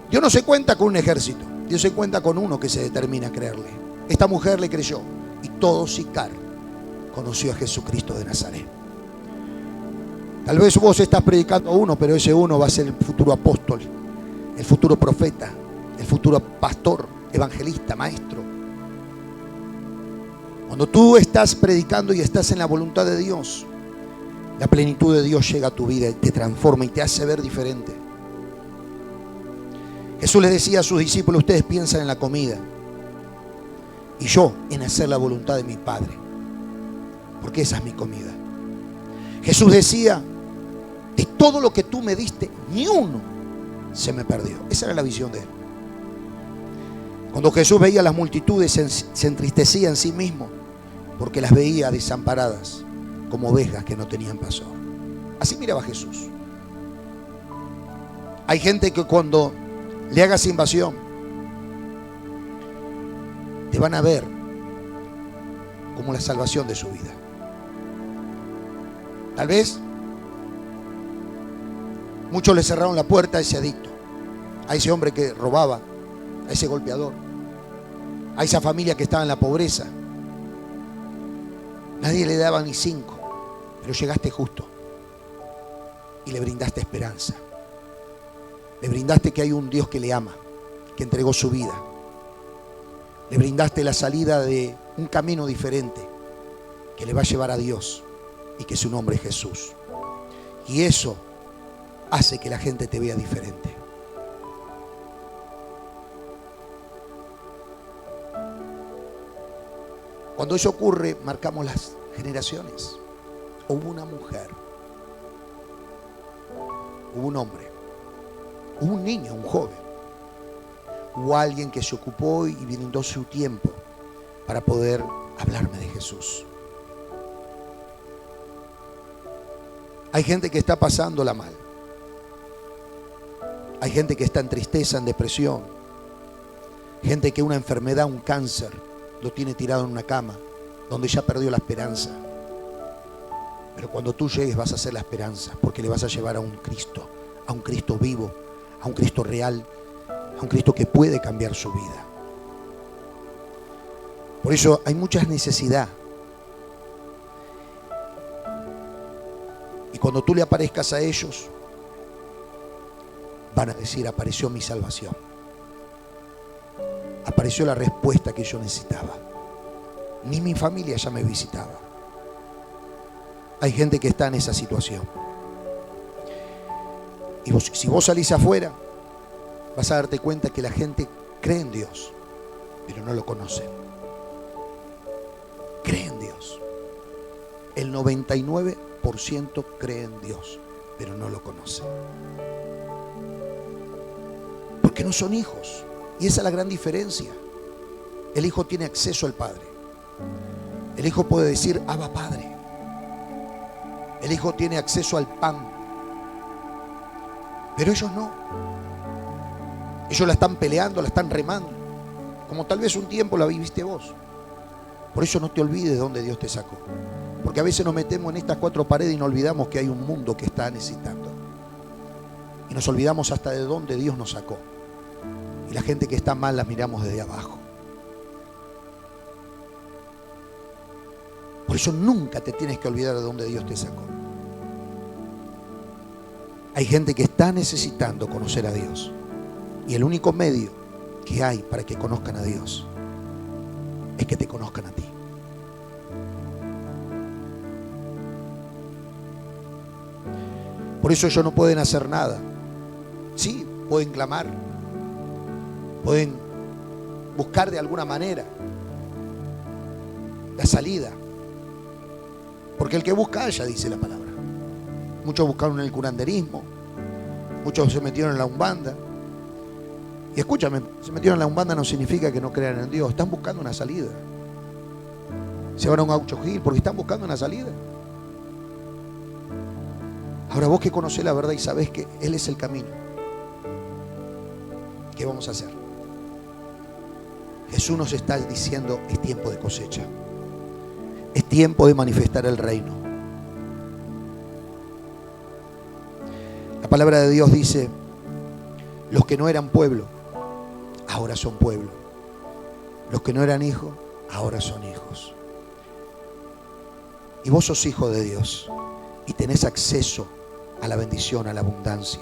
Dios no se cuenta con un ejército. Dios se cuenta con uno que se determina a creerle. Esta mujer le creyó y todo Sicar conoció a Jesucristo de Nazaret. Tal vez vos estás predicando a uno, pero ese uno va a ser el futuro apóstol, el futuro profeta, el futuro pastor, evangelista, maestro. Cuando tú estás predicando y estás en la voluntad de Dios, la plenitud de Dios llega a tu vida y te transforma y te hace ver diferente. Jesús les decía a sus discípulos, ustedes piensan en la comida y yo en hacer la voluntad de mi Padre, porque esa es mi comida. Jesús decía, de todo lo que tú me diste, ni uno se me perdió. Esa era la visión de él. Cuando Jesús veía a las multitudes, se entristecía en sí mismo, porque las veía desamparadas, como ovejas que no tenían pastor. Así miraba Jesús. Hay gente que cuando le hagas invasión, te van a ver como la salvación de su vida. Tal vez muchos le cerraron la puerta a ese adicto, a ese hombre que robaba, a ese golpeador, a esa familia que estaba en la pobreza. Nadie le daba ni 5, pero llegaste justo y le brindaste esperanza. Le brindaste que hay un Dios que le ama, que entregó su vida. Le brindaste la salida de un camino diferente que le va a llevar a Dios y que su nombre es Jesús. Y eso hace que la gente te vea diferente. Cuando eso ocurre, marcamos las generaciones. Hubo una mujer, hubo un hombre, hubo un niño, un joven, hubo alguien que se ocupó y brindó su tiempo para poder hablarme de Jesús. Hay gente que está pasándola mal. Hay gente que está en tristeza, en depresión. Gente que una enfermedad, un cáncer, lo tiene tirado en una cama, donde ya perdió la esperanza. Pero cuando tú llegues vas a hacer la esperanza, porque le vas a llevar a un Cristo vivo, a un Cristo real, a un Cristo que puede cambiar su vida. Por eso hay mucha necesidad. Y cuando tú le aparezcas a ellos, van a decir, apareció mi salvación. Apareció la respuesta que yo necesitaba. Ni mi familia ya me visitaba. Hay gente que está en esa situación. Y si vos salís afuera, vas a darte cuenta que la gente cree en Dios, pero no lo conoce. Cree en Dios. El 99% cree en Dios, pero no lo conoce. Porque no son hijos. Y esa es la gran diferencia. El hijo tiene acceso al Padre. El hijo puede decir, Abba Padre. El hijo tiene acceso al pan. Pero ellos no. Ellos la están peleando, la están remando. Como tal vez un tiempo la viviste vos. Por eso no te olvides de dónde Dios te sacó. Porque a veces nos metemos en estas 4 paredes y nos olvidamos que hay un mundo que está necesitando. Y nos olvidamos hasta de dónde Dios nos sacó. Y la gente que está mal la miramos desde abajo. Por eso nunca te tienes que olvidar de dónde Dios te sacó. Hay gente que está necesitando conocer a Dios. Y el único medio que hay para que conozcan a Dios es que te conozcan a ti. Por eso ellos no pueden hacer nada. Sí, pueden clamar, pueden buscar de alguna manera, la salida. Porque el que busca halla, dice la palabra. Muchos buscaron el curanderismo, muchos se metieron en la umbanda. Y escúchame, se metieron en la umbanda no significa que no crean en Dios. Están buscando una salida. Se van a un Gaucho Gil porque están buscando una salida. Ahora vos que conocés la verdad y sabés que Él es el camino, ¿qué vamos a hacer? Jesús nos está diciendo, es tiempo de cosecha. Es tiempo de manifestar el reino. La palabra de Dios dice, los que no eran pueblo, ahora son pueblo. Los que no eran hijos, ahora son hijos. Y vos sos hijo de Dios y tenés acceso a la bendición, a la abundancia.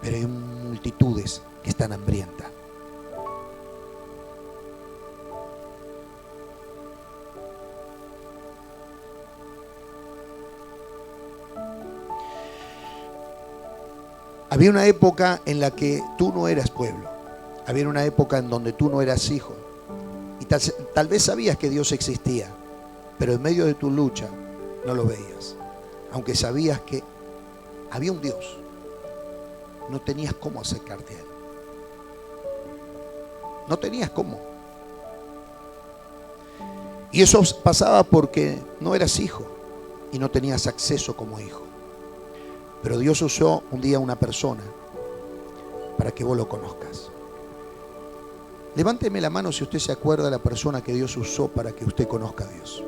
Pero hay multitudes que están hambrientas. Había una época en la que tú no eras pueblo. Había una época en donde tú no eras hijo. Y tal vez sabías que Dios existía, pero en medio de tu lucha no lo veías. Aunque sabías que había un Dios, no tenías cómo acercarte a Él. No tenías cómo. Y eso pasaba porque no eras hijo y no tenías acceso como hijo. Pero Dios usó un día una persona para que vos lo conozcas. Levánteme la mano si usted se acuerda de la persona que Dios usó para que usted conozca a Dios.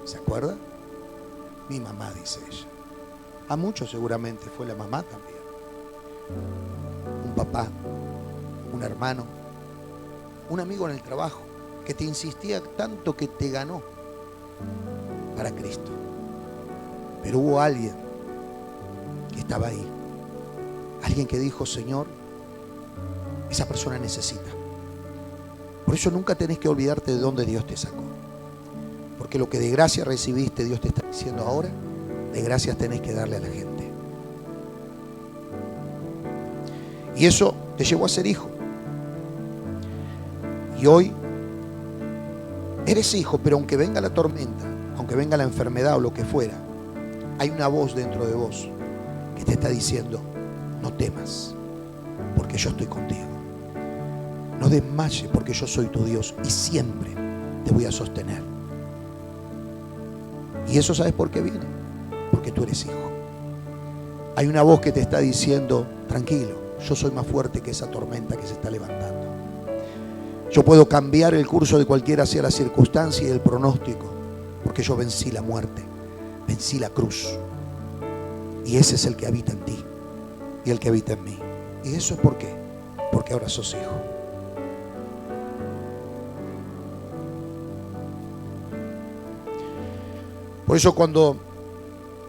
¿Se acuerda? Mi mamá, dice ella. A muchos seguramente fue la mamá también. Un papá, un hermano, un amigo en el trabajo que te insistía tanto que te ganó para Cristo. Pero hubo alguien que estaba ahí. Alguien que dijo, Señor, esa persona necesita. Por eso nunca tenés que olvidarte de dónde Dios te sacó. Porque lo que de gracia recibiste, Dios te está diciendo ahora, de gracias tenés que darle a la gente. Y eso te llevó a ser hijo. Y hoy eres hijo, pero aunque venga la tormenta, aunque venga la enfermedad o lo que fuera, hay una voz dentro de vos que te está diciendo, no temas, porque yo estoy contigo. No desmayes, porque yo soy tu Dios y siempre te voy a sostener. Y eso, ¿sabes por qué viene? Porque tú eres hijo. Hay una voz que te está diciendo, tranquilo, yo soy más fuerte que esa tormenta que se está levantando. Yo puedo cambiar el curso de cualquiera sea la circunstancia y el pronóstico, porque yo vencí la muerte, vencí la cruz. Y ese es el que habita en ti y el que habita en mí. ¿Y eso es por qué? Porque ahora sos hijo. Por eso cuando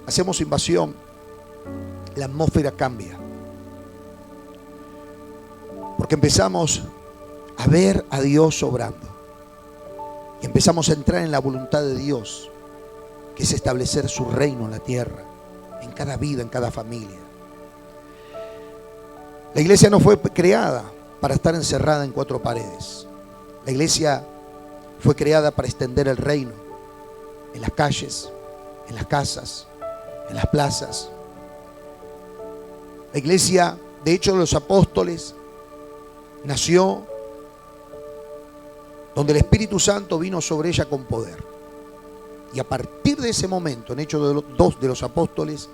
hacemos invasión, la atmósfera cambia. Porque empezamos a ver a Dios obrando. Y empezamos a entrar en la voluntad de Dios, que es establecer su reino en la tierra, en cada vida, en cada familia. La iglesia no fue creada para estar encerrada en cuatro paredes. La iglesia fue creada para extender el reino en las calles, en las casas, en las plazas. La iglesia, de hecho, de los apóstoles, nació donde el Espíritu Santo vino sobre ella con poder. Y a partir de ese momento, en Hechos 2 de los apóstoles,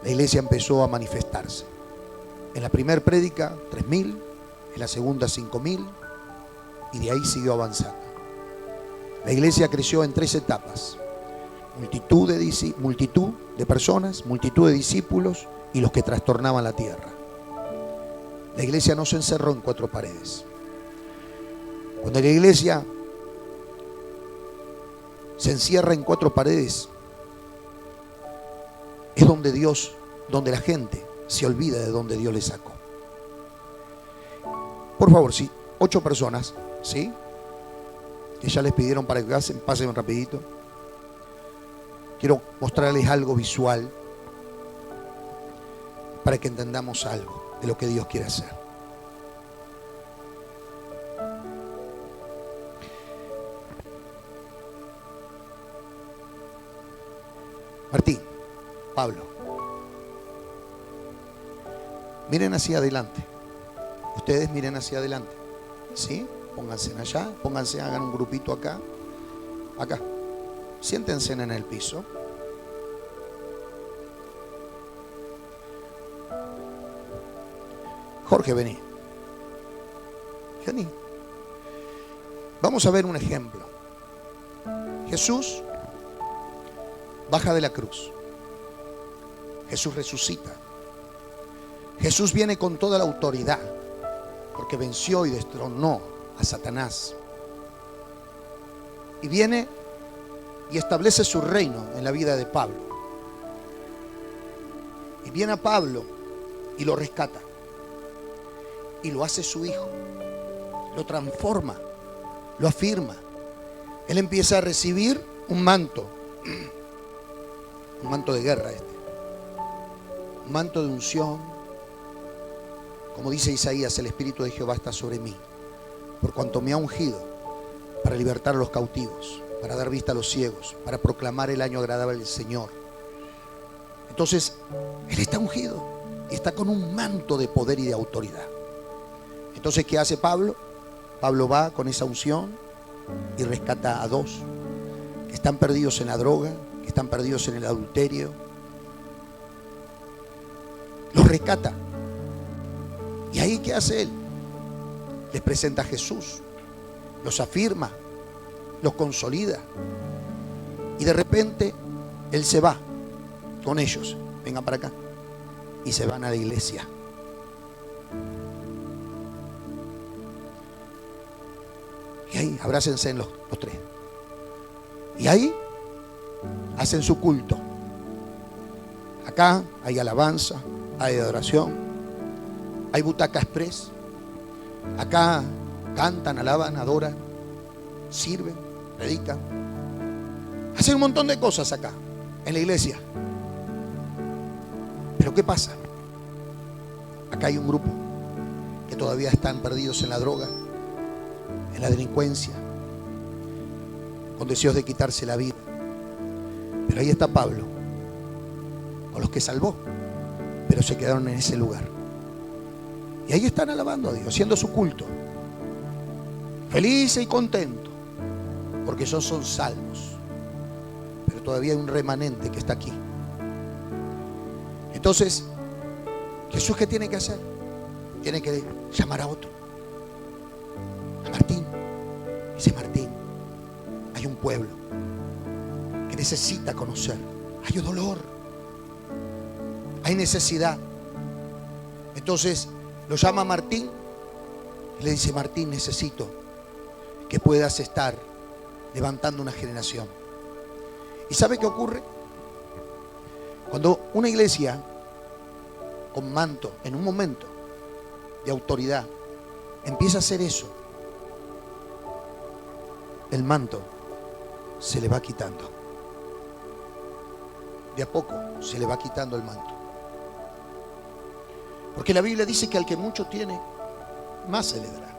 la iglesia empezó a manifestarse. En la primera prédica, 3.000, en la segunda, 5.000, y de ahí siguió avanzando. La iglesia creció en 3 etapas. Multitud de personas, multitud de discípulos y los que trastornaban la tierra. La iglesia no se encerró en 4 paredes. Cuando la iglesia se encierra en 4 paredes, es donde la gente se olvida de donde Dios le sacó. Por favor, sí, 8 personas, ¿sí? Que ya les pidieron para que pasen rapidito. Quiero mostrarles algo visual para que entendamos algo de lo que Dios quiere hacer. Martín, Pablo, miren hacia adelante. Ustedes miren hacia adelante. ¿Sí? Pónganse allá, pónganse, hagan un grupito acá. Acá. Siéntense en el piso. Jorge, vení. Vení. Vamos a ver un ejemplo. Jesús baja de la cruz. Jesús resucita. Jesús viene con toda la autoridad, porque venció y destronó a Satanás. Y viene y establece su reino en la vida de Pablo. Y viene a Pablo y lo rescata. Y lo hace su hijo. Lo transforma. Lo afirma. Él empieza a recibir un manto. Un manto de guerra un manto de unción. Como dice Isaías, el Espíritu de Jehová está sobre mí, por cuanto me ha ungido para libertar a los cautivos, para dar vista a los ciegos, para proclamar el año agradable del Señor. Entonces, Él está ungido y está con un manto de poder y de autoridad. Entonces, ¿qué hace Pablo? Pablo va con esa unción y rescata a 2 que están perdidos en la droga, que están perdidos en el adulterio. Los rescata. ¿Y ahí qué hace él? Les presenta a Jesús, los afirma, los consolida. Y de repente él se va con ellos. Vengan para acá. Y se van a la iglesia. Y ahí abrácense los 3. Y ahí hacen su culto. Acá hay alabanza, hay adoración, hay butaca express. Acá cantan, alaban, adoran, sirven, predican. Hacen un montón de cosas acá, en la iglesia. Pero ¿qué pasa? Acá hay un grupo que todavía están perdidos en la droga, en la delincuencia, con deseos de quitarse la vida. Pero ahí está Pablo, con los que salvó, pero se quedaron en ese lugar. Y ahí están alabando a Dios, haciendo su culto, felices y contentos, porque esos son salvos. Pero todavía hay un remanente que está aquí. Entonces, Jesús, ¿qué tiene que hacer? Tiene que llamar a otro, a Martín. Dice: Martín, hay un pueblo que necesita conocer. Hay dolor, hay necesidad. Entonces lo llama a Martín y le dice: Martín, necesito que puedas estar levantando una generación. ¿Y sabe qué ocurre? Cuando una iglesia con manto, en un momento de autoridad, empieza a hacer eso, el manto se le va quitando. De a poco se le va quitando el manto. Porque la Biblia dice que al que mucho tiene, más se le dará.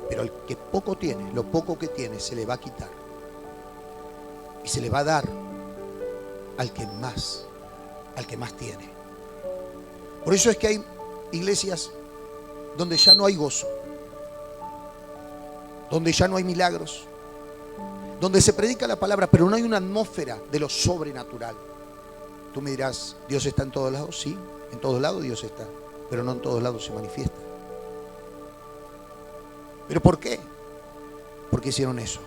Pero al que poco tiene, lo poco que tiene se le va a quitar. Y se le va a dar al que más tiene. Por eso es que hay iglesias donde ya no hay gozo, donde ya no hay milagros, donde se predica la palabra, pero no hay una atmósfera de lo sobrenatural. Tú me dirás: ¿Dios está en todos lados? Sí, en todos lados Dios está, pero no en todos lados se manifiesta. ¿Pero por qué? ¿Por qué hicieron eso?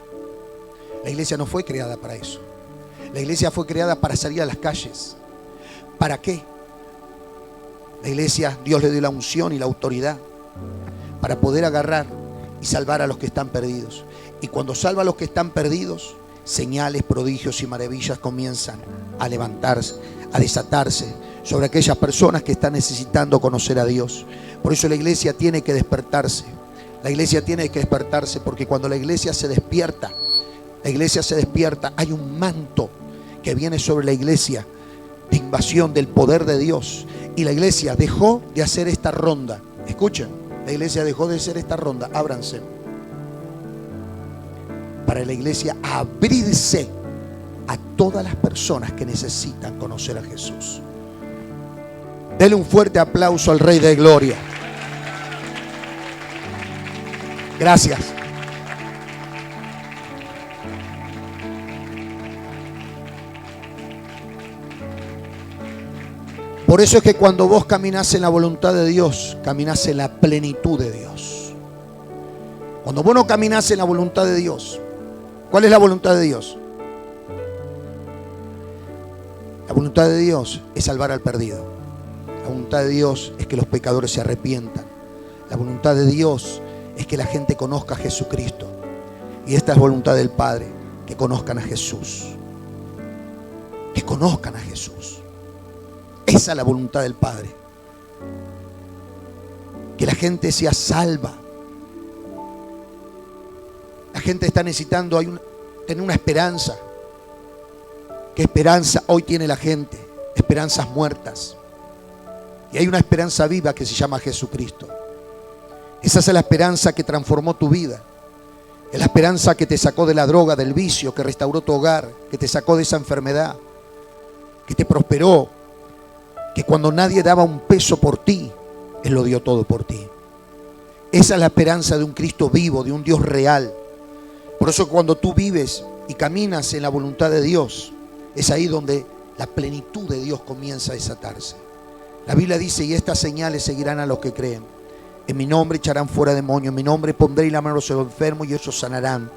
La iglesia no fue creada para eso. La iglesia fue creada para salir a las calles. ¿Para qué? La iglesia, Dios le dio la unción y la autoridad para poder agarrar y salvar a los que están perdidos. Y cuando salva a los que están perdidos, señales, prodigios y maravillas comienzan a levantarse, a desatarse sobre aquellas personas que están necesitando conocer a Dios. Por eso la iglesia tiene que despertarse. La iglesia tiene que despertarse, porque cuando la iglesia se despierta, hay un manto que viene sobre la iglesia de invasión del poder de Dios. Y la iglesia dejó de hacer esta ronda. Escuchen, la iglesia dejó de hacer esta ronda. Ábranse. Para la iglesia abrirse a todas las personas que necesitan conocer a Jesús. Dele un fuerte aplauso al Rey de Gloria. Gracias. Por eso es que cuando vos caminás en la voluntad de Dios, caminás en la plenitud de Dios. Cuando vos no caminás en la voluntad de Dios, ¿cuál es la voluntad de Dios? La voluntad de Dios es salvar al perdido. La voluntad de Dios es que los pecadores se arrepientan. La voluntad de Dios es que la gente conozca a Jesucristo. Y esta es voluntad del Padre, que conozcan a Jesús. Que conozcan a Jesús. Esa es la voluntad del Padre. Que la gente sea salva. La gente está necesitando tener una esperanza. ¿Qué esperanza hoy tiene la gente? Esperanzas muertas. Y hay una esperanza viva que se llama Jesucristo. Esa es la esperanza que transformó tu vida. Es la esperanza que te sacó de la droga, del vicio, que restauró tu hogar, que te sacó de esa enfermedad, que te prosperó, que cuando nadie daba un peso por ti, Él lo dio todo por ti. Esa es la esperanza de un Cristo vivo, de un Dios real. Por eso cuando tú vives y caminas en la voluntad de Dios, es ahí donde la plenitud de Dios comienza a desatarse. La Biblia dice, y estas señales seguirán a los que creen. En mi nombre echarán fuera demonios, en mi nombre pondré la mano sobre los enfermos y ellos sanarán.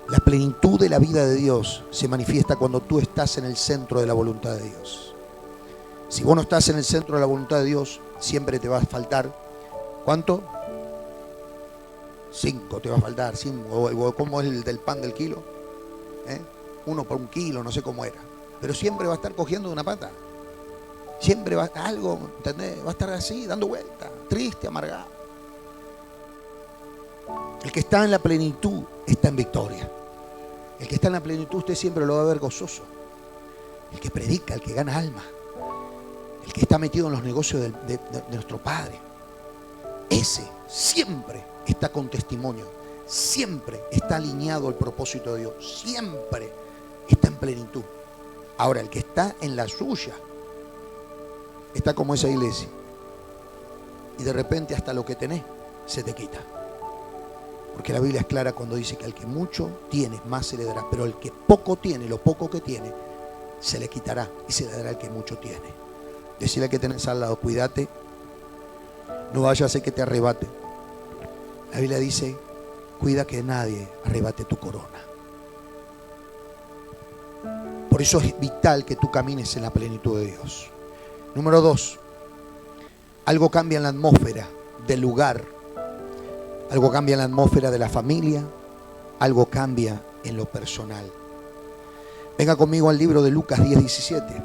La plenitud de la vida de Dios se manifiesta cuando tú estás en el centro de la voluntad de Dios. Si vos no estás en el centro de la voluntad de Dios, siempre te va a faltar. ¿Cuánto? 5 te va a faltar. 5. ¿Cómo es el del pan del kilo? 1 por 1 kilo, no sé cómo era. Pero siempre va a estar cogiendo de una pata. Siempre va a algo, ¿entendés? Va a estar así, dando vueltas, triste, amargado. El que está en la plenitud está en victoria. El que está en la plenitud usted siempre lo va a ver gozoso. El que predica, el que gana alma. El que está metido en los negocios de nuestro Padre. Ese siempre está con testimonio. Siempre está alineado al propósito de Dios. Siempre está en plenitud. Ahora, el que está en la suya, está como esa iglesia. Y de repente hasta lo que tenés se te quita. Porque la Biblia es clara cuando dice que al que mucho tiene, más se le dará. Pero al que poco tiene, lo poco que tiene, se le quitará y se le dará al que mucho tiene. Decirle al que tenés al lado, cuídate, no vaya a ser que te arrebate. La Biblia dice, cuida que nadie arrebate tu corona. Por eso es vital que tú camines en la plenitud de Dios. Número 2, algo cambia en la atmósfera del lugar, algo cambia en la atmósfera de la familia, algo cambia en lo personal. Venga conmigo al libro de Lucas 10:17.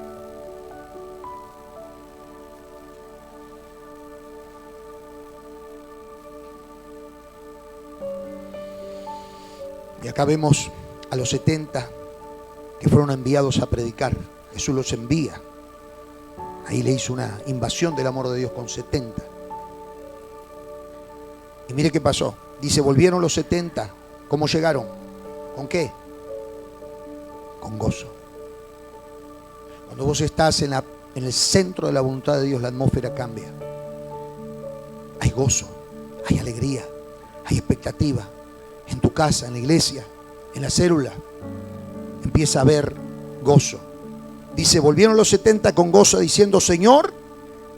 Y acá vemos a los 70 que fueron enviados a predicar. Jesús los envía. Ahí le hizo una invasión del amor de Dios con 70. Y mire qué pasó. Dice, volvieron los 70. ¿Cómo llegaron? ¿Con qué? Con gozo. Cuando vos estás en el centro de la voluntad de Dios, la atmósfera cambia. Hay gozo, hay alegría, hay expectativa. En tu casa, en la iglesia, en la célula, empieza a haber gozo. Dice, volvieron los 70 con gozo diciendo, Señor,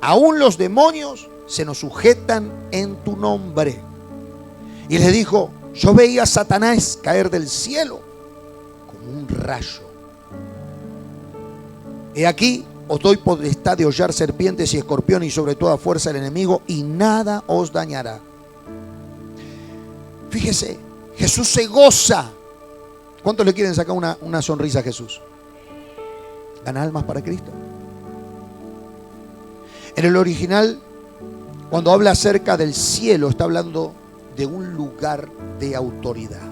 aún los demonios se nos sujetan en tu nombre. Y les dijo, yo veía a Satanás caer del cielo como un rayo. He aquí, os doy potestad de hollar serpientes y escorpiones y sobre toda fuerza del enemigo, y nada os dañará. Fíjese, Jesús se goza. ¿Cuántos le quieren sacar una sonrisa a Jesús? ¿Gana almas para Cristo? En el original, cuando habla acerca del cielo, está hablando de un lugar de autoridad.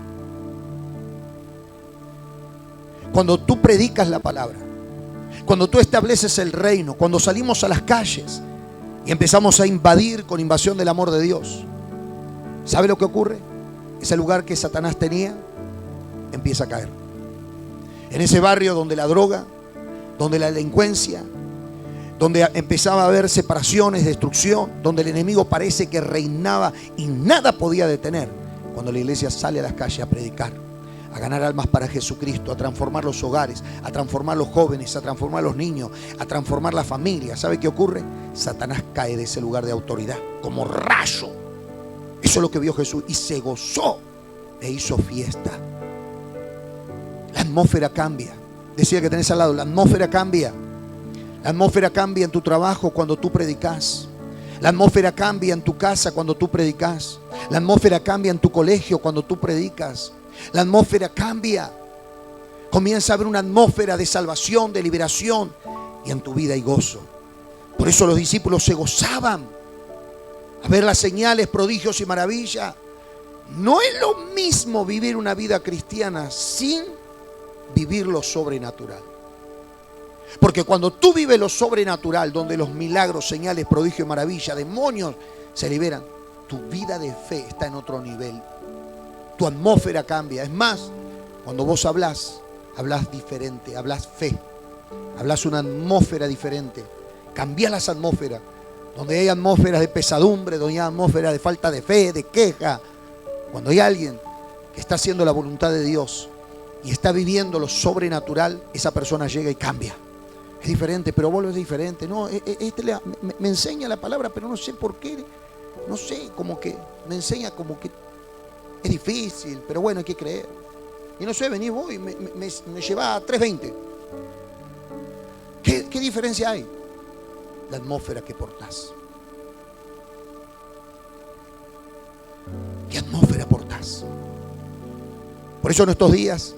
Cuando tú predicas la palabra, cuando tú estableces el reino, cuando salimos a las calles y empezamos a invadir con invasión del amor de Dios, ¿sabe lo que ocurre? Ese lugar que Satanás tenía empieza a caer. En ese barrio donde la droga, donde la delincuencia, donde empezaba a haber separaciones, destrucción, donde el enemigo parece que reinaba y nada podía detener. Cuando la iglesia sale a las calles a predicar, a ganar almas para Jesucristo, a transformar los hogares, a transformar los jóvenes, a transformar los niños, a transformar la familia, ¿sabe qué ocurre? Satanás cae de ese lugar de autoridad como rayo. Eso es lo que vio Jesús y se gozó e hizo fiesta. La atmósfera cambia. Decía que tenés al lado, la atmósfera cambia. La atmósfera cambia en tu trabajo cuando tú predicas. La atmósfera cambia en tu casa cuando tú predicas. La atmósfera cambia en tu colegio cuando tú predicas. La atmósfera cambia. Comienza a haber una atmósfera de salvación, de liberación, y en tu vida hay gozo. Por eso los discípulos se gozaban a ver las señales, prodigios y maravillas. No es lo mismo vivir una vida cristiana sin vivir lo sobrenatural. Porque cuando tú vives lo sobrenatural, donde los milagros, señales, prodigios y maravillas, demonios se liberan, tu vida de fe está en otro nivel. Tu atmósfera cambia. Es más, cuando vos hablas diferente, hablas fe, hablas una atmósfera diferente. Cambias las atmósferas. Donde hay atmósferas de pesadumbre, donde hay atmósferas de falta de fe, de queja. Cuando hay alguien que está haciendo la voluntad de Dios y está viviendo lo sobrenatural, esa persona llega y cambia. Es diferente, pero vos lo es diferente. No, me enseña la palabra, pero no sé por qué. No sé, como que me enseña como que es difícil, pero bueno, hay que creer. Y no sé, vení vos y me lleva a 3:20. ¿Qué diferencia hay? La atmósfera que portás. ¿Qué atmósfera portás? Por eso en estos días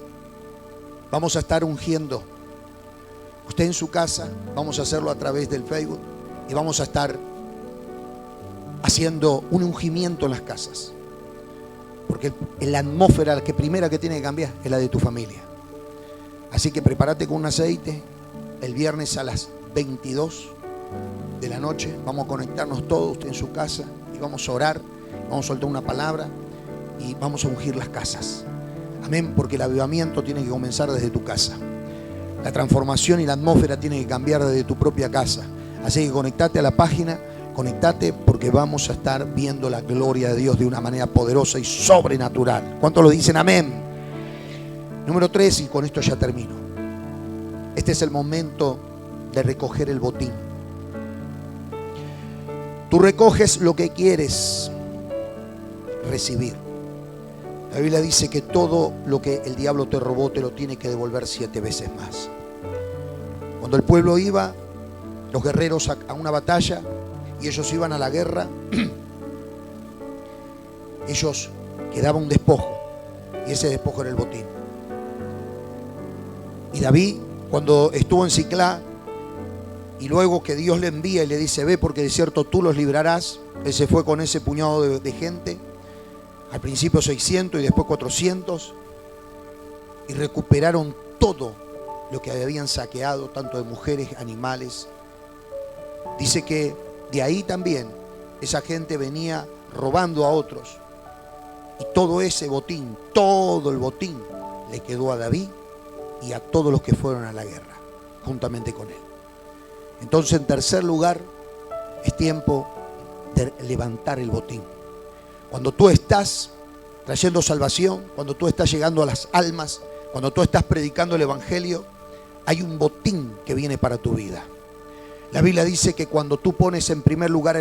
vamos a estar ungiendo. Usted en su casa, vamos a hacerlo a través del Facebook y vamos a estar haciendo un ungimiento en las casas. Porque la atmósfera primera que tiene que cambiar es la de tu familia. Así que prepárate con un aceite. El viernes a las 22 de la noche vamos a conectarnos todos, usted en su casa, y vamos a orar, vamos a soltar una palabra y vamos a ungir las casas. Amén, porque el avivamiento tiene que comenzar desde tu casa. La transformación y la atmósfera tiene que cambiar desde tu propia casa. Así que conectate a la página, conectate, porque vamos a estar viendo la gloria de Dios de una manera poderosa y sobrenatural. ¿Cuántos lo dicen amén? Número 3, y con esto ya termino. Este es el momento de recoger el botín. Tú recoges lo que quieres recibir. La Biblia dice que todo lo que el diablo te robó te lo tiene que devolver 7 veces más. Cuando el pueblo iba, los guerreros a una batalla, y ellos iban a la guerra, ellos quedaba un despojo, y ese despojo era el botín. Y David, cuando estuvo en Siclá, y luego que Dios le envía y le dice, ve porque de cierto tú los librarás, él se fue con ese puñado de gente, al principio 600 y después 400, y recuperaron todo lo que habían saqueado, tanto de mujeres, animales. Dice que de ahí también esa gente venía robando a otros, y todo ese botín, todo el botín le quedó a David y a todos los que fueron a la guerra juntamente con él. Entonces, en tercer lugar, es tiempo de levantar el botín. Cuando tú estás trayendo salvación, cuando tú estás llegando a las almas, cuando tú estás predicando el evangelio, hay un botín que viene para tu vida. La Biblia dice que cuando tú pones en primer lugar